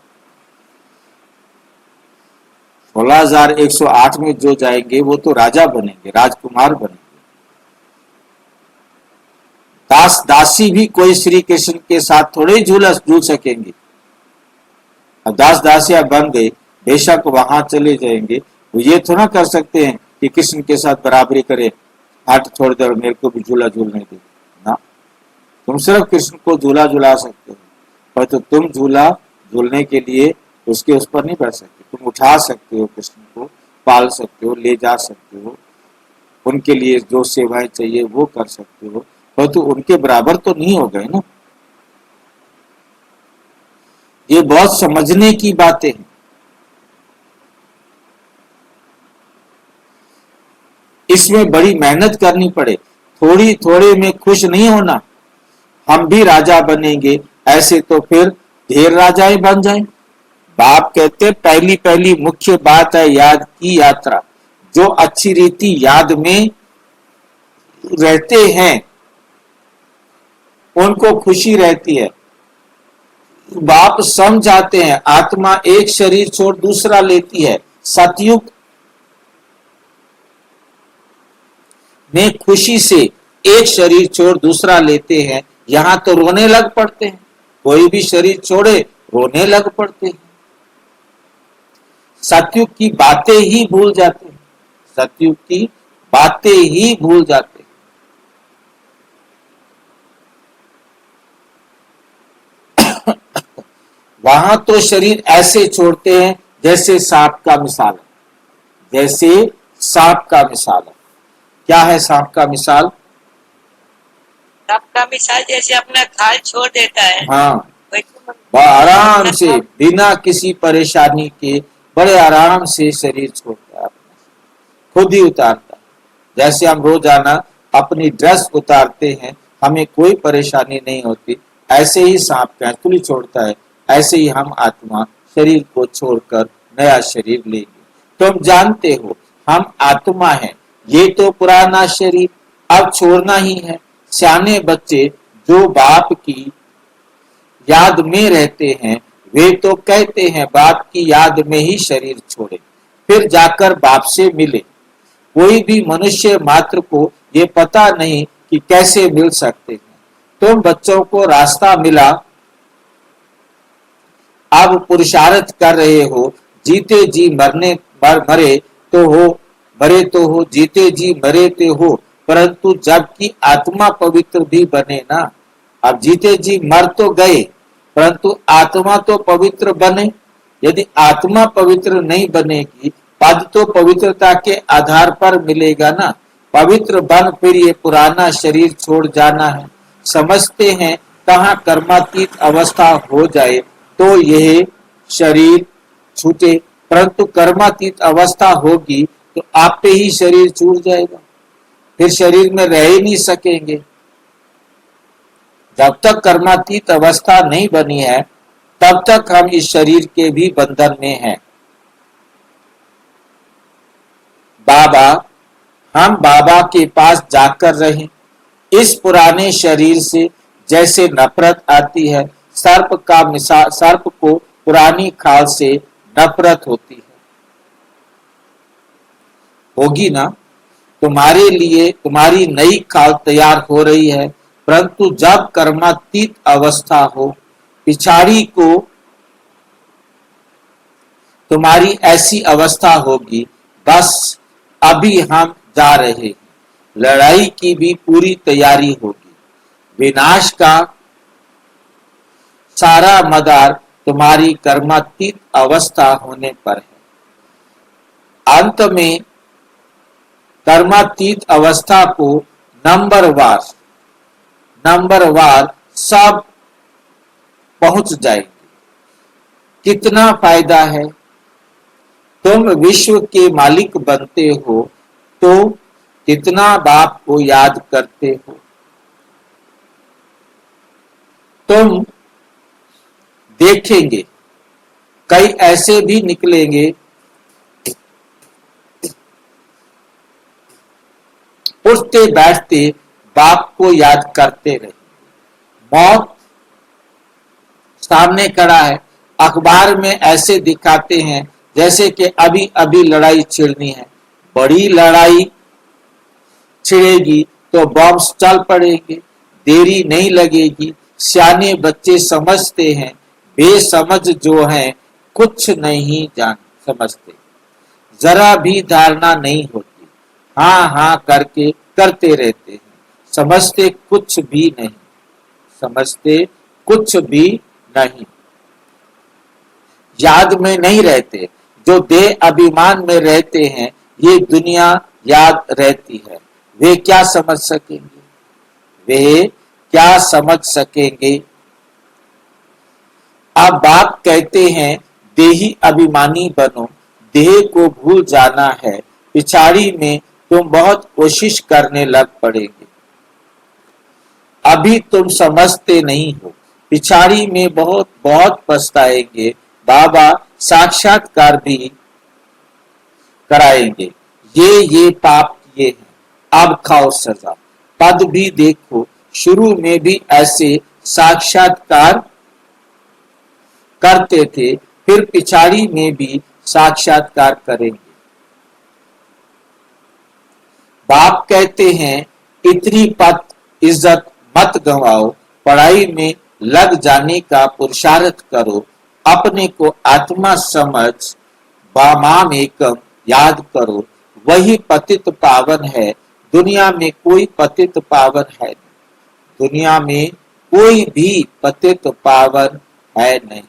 16,108 में जो जाएंगे वो तो राजा बनेंगे, राजकुमार बनेंगे। दास दासी भी कोई श्री कृष्ण के साथ थोड़े ही झूल सकेंगे। अब दास दासिया बन गए, बेशक वहां चले जाएंगे, वो ये थोड़ा कर सकते हैं कि कृष्ण के साथ बराबरी करे, हाथ छोड़ दे और मेरे को भी झूला झूलने दे ना। तुम सिर्फ कृष्ण को झूला झूला सकते हो, पर तो तुम झूला झूलने के लिए उसके उस पर नहीं बैठ सकते। तुम उठा सकते हो कृष्ण को, पाल सकते हो, ले जा सकते हो, उनके लिए जो सेवाएं चाहिए वो कर सकते हो, पर तो उनके बराबर तो नहीं हो गए ना। ये बहुत समझने की बातें हैं। इसमें बड़ी मेहनत करनी पड़े, थोड़ी थोड़े में खुश नहीं होना। हम भी राजा बनेंगे, ऐसे तो फिर ढेर राजाएं बन जाएं। बाप कहते पहली पहली मुख्य बात है याद की यात्रा। जो अच्छी रीति याद में रहते हैं उनको खुशी रहती है। बाप समझाते हैं आत्मा एक शरीर छोड़ दूसरा लेती है। सतयुग में खुशी से एक शरीर छोड़ दूसरा लेते हैं, यहां तो रोने लग पड़ते हैं। कोई भी शरीर छोड़े रोने लग पड़ते हैं। सतयुग की बातें ही भूल जाते हैं, सतयुग की बातें ही भूल जाते हैं। वहां तो शरीर ऐसे छोड़ते हैं जैसे सांप का मिसाल है, जैसे सांप का मिसाल है। क्या है सांप का मिसाल? सांप का मिसाल जैसे अपना खाल छोड़ देता है, हाँ, वैसे वह आराम से बिना किसी परेशानी के बड़े आराम से शरीर छोड़ता है, खुद ही उतारता है। जैसे हम रोजाना अपनी ड्रेस उतारते हैं, हमें कोई परेशानी नहीं होती, ऐसे ही सांप कैंचुली छोड़ता है, ऐसे ही हम आत्मा शरीर को छोड़कर नया शरीर लेंगे। तुम जानते हो हम आत्मा हैं, ये तो पुराना शरीर अब छोड़ना ही है। सियाने बच्चे जो बाप की याद में रहते हैं वे तो कहते हैं बाप की याद में ही शरीर छोड़े, फिर जाकर बाप से मिले। कोई भी मनुष्य मात्र को ये पता नहीं कि कैसे मिल सकते हैं। तुम बच्चों को रास्ता मिला, अब पुरुषार्थ कर रहे हो, जीते जी मरे तो हो, जीते जी मरे तो हो, परंतु जबकि आत्मा पवित्र भी बने ना। अब जीते जी मर तो गए, परंतु आत्मा तो पवित्र बने। यदि आत्मा पवित्र नहीं बनेगी, पद तो पवित्रता के आधार पर मिलेगा ना। पवित्र बन फिर ये पुराना शरीर छोड़ जाना है। समझते हैं कहाँ कर्मातीत अवस्था हो जाए तो यह शरीर छूटे, परंतु कर्मातीत अवस्था होगी तो आप पे ही शरीर छूट जाएगा, फिर शरीर में रह ही नहीं सकेंगे। जब तक कर्मातीत अवस्था नहीं बनी है तब तक हम इस शरीर के भी बंधन में हैं। हम बाबा के पास जाकर रहें। इस पुराने शरीर से जैसे नफरत आती है, सर्प को पुरानी खाल से नफरत होती है, होगी ना। तुम्हारे लिए तुम्हारी नई खाल तैयार हो रही है, परंतु जब कर्मातीत अवस्था हो पिछाड़ी को तुम्हारी ऐसी अवस्था होगी। बस अभी हम जा रहे हैं, लड़ाई की भी पूरी तैयारी होगी। विनाश का सारा मदार तुम्हारी कर्मातीत अवस्था होने पर है। अंत में कर्मातीत अवस्था को नंबरवार सब पहुंच जाएंगे। कितना फायदा है? तुम विश्व के मालिक बनते हो तो कितना बाप को याद करते हो। तुम देखेंगे कई ऐसे भी निकलेंगे उठते बैठते बाप को याद करते रहे। मौत सामने खड़ा है, अखबार में ऐसे दिखाते हैं जैसे कि अभी अभी लड़ाई छिड़नी है। बड़ी लड़ाई छिड़ेगी तो बॉम्ब्स चल पड़ेंगे, देरी नहीं लगेगी। सियाने बच्चे समझते हैं, बेसमझ जो हैं कुछ नहीं समझते, जरा भी धारणा नहीं होती, हाँ हाँ करके करते रहते हैं, समझते कुछ भी नहीं, याद में नहीं रहते। जो देह अभिमान में रहते हैं ये दुनिया याद रहती है, वे क्या समझ सकेंगे? अब बाप कहते हैं देही अभिमानी बनो, देह को भूल जाना है। पिछाड़ी में तुम बहुत कोशिश करने लग पड़ेंगे, अभी तुम समझते नहीं हो, पिछाड़ी में बहुत बहुत पछताएंगे। बाबा साक्षात्कार भी कराएंगे, ये पाप किए हैं, अब खाओ सजा। पद भी देखो, शुरू में भी ऐसे साक्षात्कार करते थे, फिर पिछाड़ी में भी साक्षात्कार करेंगे। बाप कहते हैं इतनी पद इज्जत मत गंवाओ, पढ़ाई में लग जाने का पुरुषार्थ करो, अपने को आत्मा समझ बामाम एकम याद करो, वही पतित पावन है। दुनिया में कोई पतित पावन है नहीं, दुनिया में कोई भी पतित पावन है नहीं,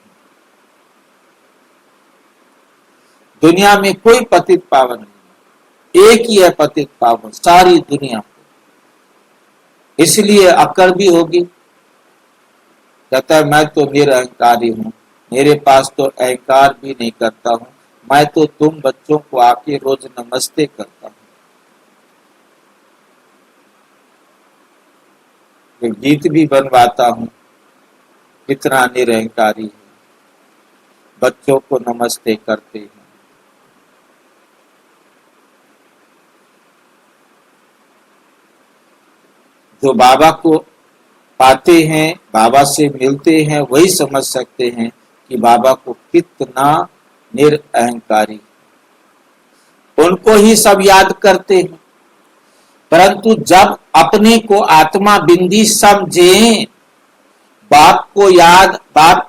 दुनिया में कोई पतित पावन नहीं, एक ही है पतित पावन सारी दुनिया में। इसलिए अक्ल भी होगी, कहता है मैं तो निरअहंकारी हूं, मेरे पास तो अहंकार भी नहीं करता हूं, मैं तो तुम बच्चों को आके रोज नमस्ते करता हूं। गीत भी बनवाता हूं, कितना निरअहंकारी है, बच्चों को नमस्ते करते हैं। जो बाबा को पाते हैं, बाबा से मिलते हैं, वही समझ सकते हैं कि बाबा को कितना निरअहंकारी, उनको ही सब याद करते हैं। परंतु जब अपने को आत्मा बिंदी समझें, बाप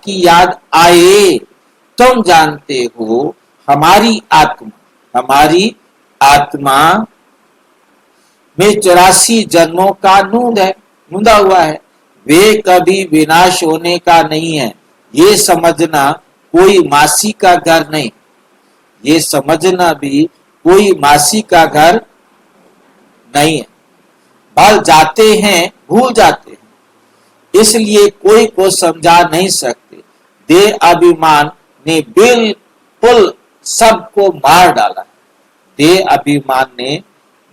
की याद आए, तुम जानते हो हमारी आत्मा में 84 जन्मों का नूंदा हुआ है, वे कभी विनाश होने का नहीं है। ये समझना कोई मासी का घर नहीं, ये समझना भी कोई मासी का घर नहीं है। भल जाते हैं, भूल जाते हैं, इसलिए कोई को समझा नहीं सकते। देह अभिमान ने बिल्कुल सबको मार डाला है। देह अभिमान ने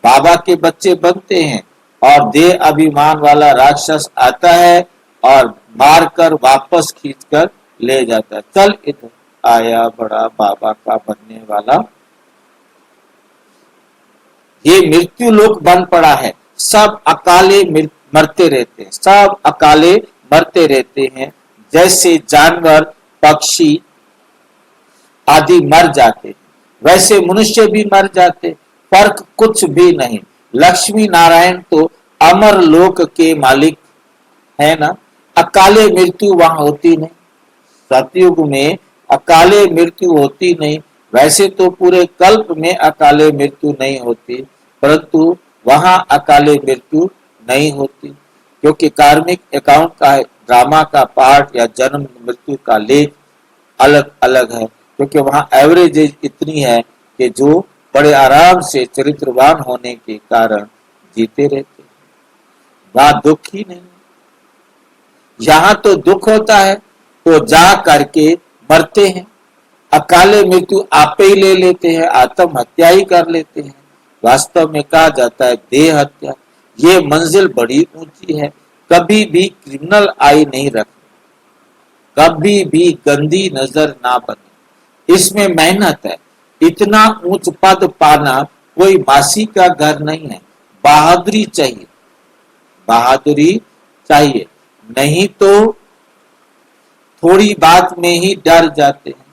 बाबा के बच्चे बनते हैं और देह अभिमान वाला राक्षस आता है और मारकर वापस खींचकर ले जाता है। चल इधर आया बड़ा बाबा का बनने वाला, ये मृत्यु लोक बन पड़ा है। सब अकाले मरते रहते हैं, सब अकाले मरते रहते हैं। जैसे जानवर पक्षी आदि मर जाते, वैसे मनुष्य भी मर जाते, फर्क कुछ भी नहीं। लक्ष्मी नारायण तो अमर लोक के मालिक है ना, अकाले मृत्यु वहां होती नहीं। सतयुग में अकाले मृत्यु होती नहीं, वैसे तो पूरे कल्प में अकाले मृत्यु नहीं होती, परंतु वहां अकाले मृत्यु नहीं होती, क्योंकि कार्मिक अकाउंट का ड्रामा का पार्ट या जन्म मृत्यु का लेख अलग अलग है, क्योंकि वहां एवरेज एज इतनी है कि जो बड़े आराम से चरित्रवान होने के कारण जीते रहते हैं, वहां दुख ही नहीं। यहाँ तो दुख होता है तो जा करके मरते हैं, अकाले मृत्यु आपे ही ले लेते हैं, आत्महत्या ही कर लेते हैं। वास्तव में कहा जाता है देह हत्या। ये मंजिल बड़ी ऊंची है, कभी भी क्रिमिनल आई नहीं रखनी, कभी भी गंदी नजर ना बने, इसमें मेहनत है। इतना ऊंच पद पाना कोई मासी का घर नहीं है, बहादुरी चाहिए, बहादुरी चाहिए, नहीं तो थोड़ी बात में ही डर जाते हैं।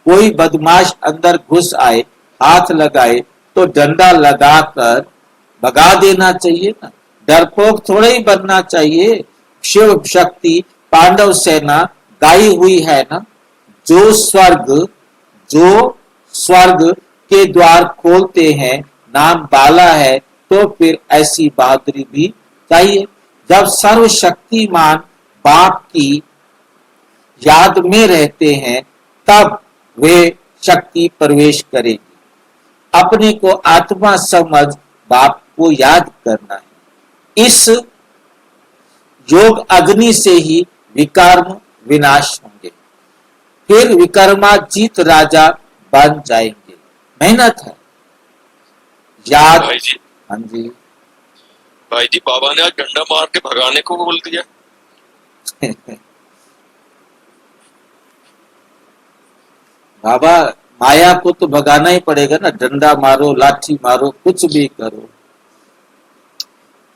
कोई बदमाश अंदर घुस आए, हाथ लगाए तो डंडा लगाकर भगा देना चाहिए ना, डरपोक थोड़ा ही बनना चाहिए। शिव शक्ति पांडव सेना गाई हुई है ना, जो स्वर्ग के द्वार खोलते हैं, नाम बाला है, तो फिर ऐसी बहादुरी भी चाहिए। जब सर्वशक्तिमान बाप की याद में रहते हैं तब वे शक्ति प्रवेश करेगी। अपने को आत्मा समझ बाप को याद करना है। इस योग अग्नि से ही विकर्म विनाश होंगे, फिर विकर्माजीत राजा बन जाएंगे। मेहनत है, याद। भाई जी, हाँ जी भाई जी, बाबा ने आज डंडा मार के भगाने को बोल दिया। बाबा माया को तो भगाना ही पड़ेगा ना, डंडा मारो, लाठी मारो, कुछ भी करो,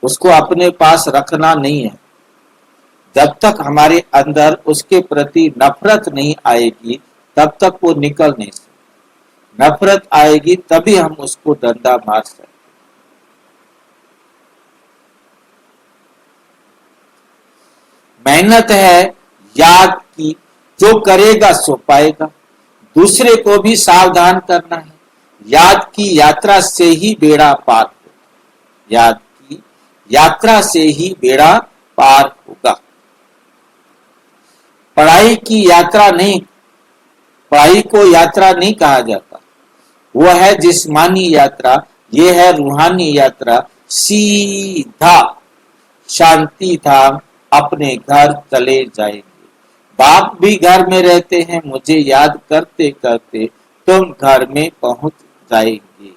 उसको अपने पास रखना नहीं है। जब तक हमारे अंदर उसके प्रति नफरत नहीं आएगी तब तक वो निकल नहीं सकता। नफरत आएगी तभी हम उसको डंडा मार सकते। मेहनत है याद की, जो करेगा सो पाएगा। दूसरे को भी सावधान करना है। याद की यात्रा से ही बेड़ा पार होगा, याद की यात्रा से ही बेड़ा पार होगा। पढ़ाई की यात्रा नहीं, पढ़ाई को यात्रा नहीं कहा जाता, वो है जिस्मानी यात्रा, ये है रूहानी यात्रा। सीधा शांति धाम अपने घर चले जाएंगे। बाप भी घर में रहते हैं, मुझे याद करते करते तुम घर में पहुंच जाएंगे।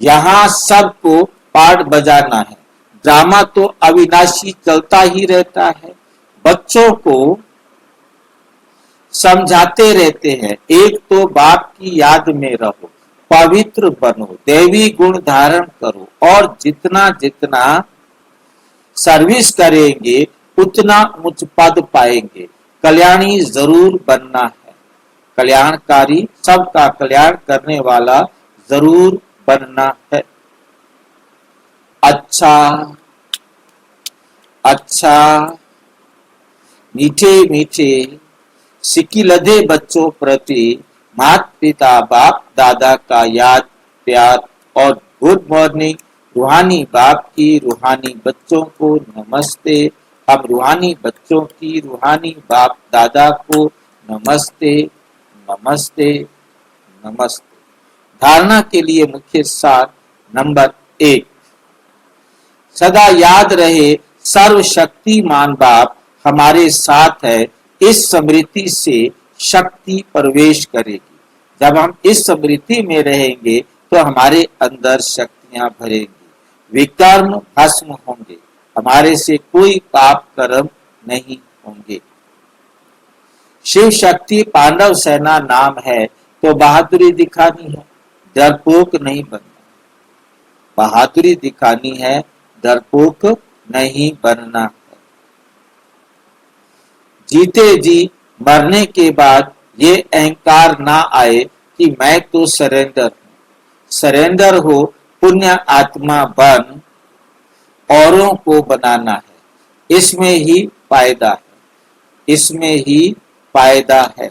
यहाँ सबको पाठ बजाना है, ड्रामा तो अविनाशी चलता ही रहता है। बच्चों को समझाते रहते हैं, एक तो बाप की याद में रहो, पवित्र बनो, देवी गुण धारण करो, और जितना जितना सर्विस करेंगे उतना उच्च पद पाएंगे। कल्याणी जरूर बनना है, कल्याणकारी, सबका कल्याण करने वाला जरूर बनना है। अच्छा अच्छा मीठे मीठे सिक्की लदे बच्चों प्रति माता पिता बाप दादा का याद प्यार और गुड मॉर्निंग। रूहानी बाप की रूहानी बच्चों को नमस्ते। हम रूहानी बच्चों की रूहानी बाप दादा को नमस्ते नमस्ते नमस्ते। धारणा के लिए मुख्य सार नंबर 1, सदा याद रहे सर्वशक्तिमान बाप हमारे साथ है। इस स्मृति से शक्ति प्रवेश करेगी। जब हम इस स्मृति में रहेंगे तो हमारे अंदर शक्तियां भरेंगी, विकर्म भस्म होंगे, हमारे से कोई पाप कर्म नहीं होंगे। शिव शक्ति पांडव सेना नाम है तो बहादुरी दिखानी है, डरपोक नहीं बनना। बहादुरी दिखानी है, डरपोक नहीं बनना है। जीते जी मरने के बाद ये अहंकार ना आए कि मैं तो सरेंडर हूं। सरेंडर हो, पुण्य आत्मा बन, औरों को बनाना है। इसमें ही फायदा है, इसमें ही फायदा है।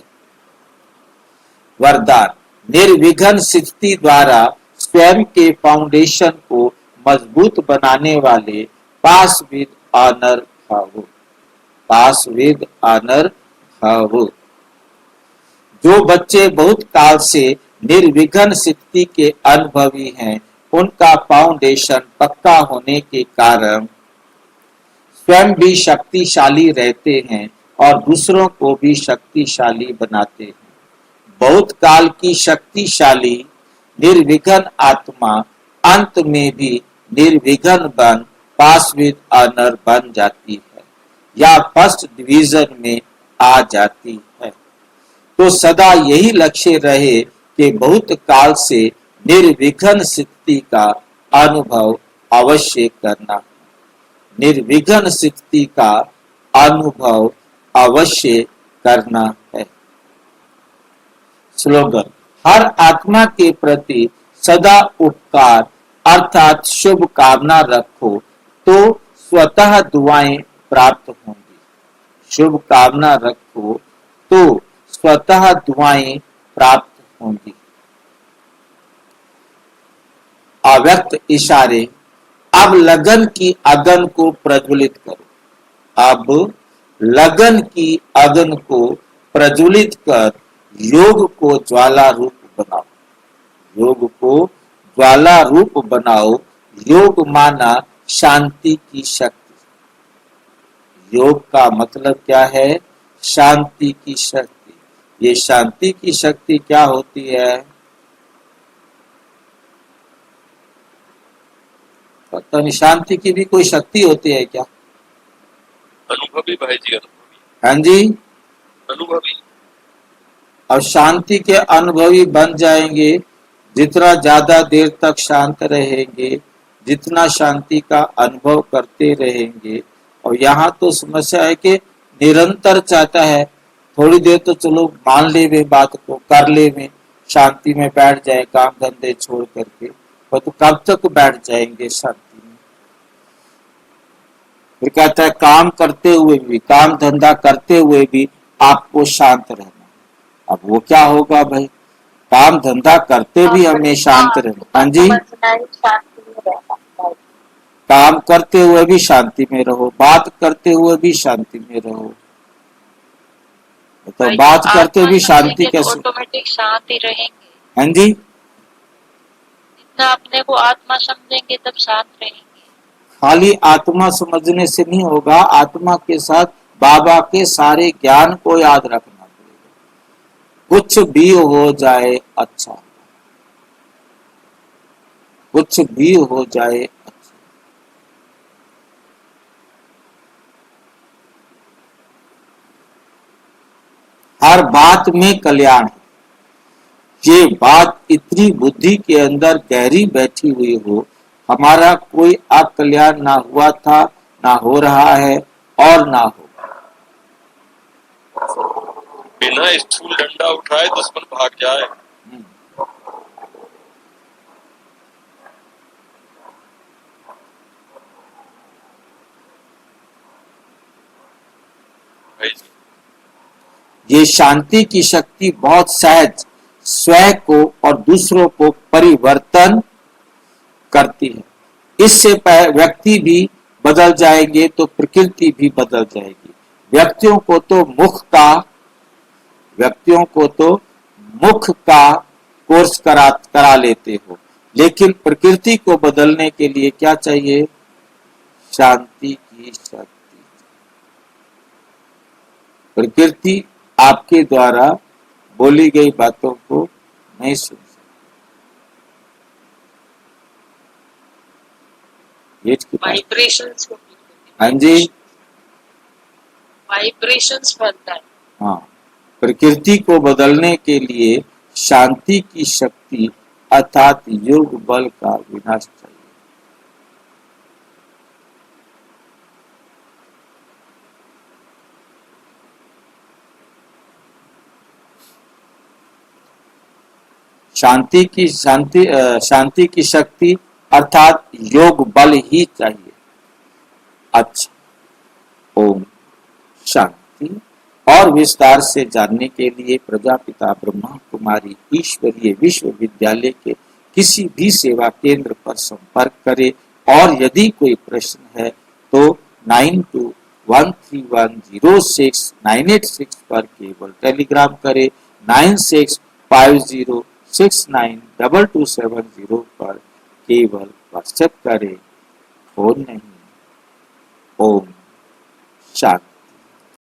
वरदान, निर्विघ्न सिद्धि द्वारा स्वयं के फाउंडेशन को मजबूत बनाने वाले पास विद ऑनर खाओ। पास विद ऑनर भव। जो बच्चे बहुत काल से निर्विघ्न सिद्धि के अनुभवी हैं, उनका फाउंडेशन पक्का होने के कारण स्वयं भी शक्तिशाली रहते हैं और दूसरों को भी शक्तिशाली बनाते हैं। बहुत काल की शक्तिशाली निर्विघ्न आत्मा अंत में भी निर्विघ्न बन पास विद ऑनर बन जाती है या फर्स्ट डिवीजन में आ जाती है। तो सदा यही लक्ष्य रहे कि बहुत काल से निर्विघ्न स्थिति का अनुभव अवश्य करना। निर्विघ्न स्थिति का अनुभव अवश्य करना है। स्लोगन: हर आत्मा के प्रति सदा उपकार अर्थात शुभ कामना रखो तो स्वतः दुआएं प्राप्त होंगी। शुभ कामना रखो तो स्वतः दुआएं प्राप्त होंगी। अव्यक्त इशारे: अब लगन की अगन को प्रज्वलित करो। अब लगन की अगन को प्रज्वलित कर योग को ज्वाला रूप बनाओ। योग को ज्वाला रूप बनाओ। योग माना शांति की शक्ति। योग का मतलब क्या है? शांति की शक्ति। ये शांति की शक्ति क्या होती है? पता नहीं, शांति की भी कोई शक्ति होती है क्या? अनुभवी भाई जी, अनुभवी। हाँ जी, अनुभवी। और शांति के अनुभवी बन जाएंगे। जितना ज्यादा देर तक शांत रहेंगे, जितना शांति का अनुभव करते रहेंगे। और यहाँ तो समस्या है कि निरंतर चाहता है, थोड़ी देर तो चलो मान ले वे बात को, कर ले वे, शांति में बैठ जाए काम धंधे छोड़ करके, पर तो कब तक बैठ जाएंगे शांति में? फिर कहता है काम करते हुए भी, काम धंधा करते हुए भी आपको शांत रहना। अब वो क्या होगा भाई? काम धंधा करते भी हमें शांत रहना। हाँ जी, काम करते हुए भी शांति में रहो, बात करते हुए भी शांति में रहो। तो बात करते भी शांति कैसे? ऑटोमेटिक शांति रहेंगे। हाँ जी, जितना अपने को आत्मा समझेंगे तब शांत रहेंगे। खाली आत्मा समझने से नहीं होगा, आत्मा के साथ बाबा के सारे ज्ञान को याद रखना पड़ेगा। कुछ भी हो जाए अच्छा, कुछ भी हो जाए अच्छा। हर बात में कल्याण है। ये बात इतनी बुद्धि के अंदर गहरी बैठी हुई हो, हमारा कोई अकल्याण ना हुआ था, ना हो रहा है और ना होगा। बिना स्थूल डंडा उठाए दुश्मन भाग जाए। भाई जी, ये शांति की शक्ति बहुत सहज स्वयं को और दूसरों को परिवर्तन करती है। इससे व्यक्ति भी बदल जाएंगे तो प्रकृति भी बदल जाएगी। व्यक्तियों को तो मुख का कोर्स करा लेते हो, लेकिन प्रकृति को बदलने के लिए क्या चाहिए? शांति की शक्ति। प्रकृति आपके द्वारा बोली गई बातों को नहीं सुन सकती। वाइब्रेशंस को, हाँ जी, वाइब्रेशंस बनता है। हाँ, प्रकृति को बदलने के लिए शांति की शक्ति अर्थात योग बल का विनाश चाहिए। शांति की शक्ति अर्थात योग बल ही चाहिए। अच्छा, ओम शांति। और विस्तार से जानने के लिए प्रजापिता ब्रह्मा कुमारी ईश्वरीय विश्वविद्यालय के किसी भी सेवा केंद्र पर संपर्क करें। और यदि कोई प्रश्न है तो 13106986 पर केवल टेलीग्राम करें। 9650692270 पर केवल व्हाट्सएप करें, फोन नहीं। ओम शांति।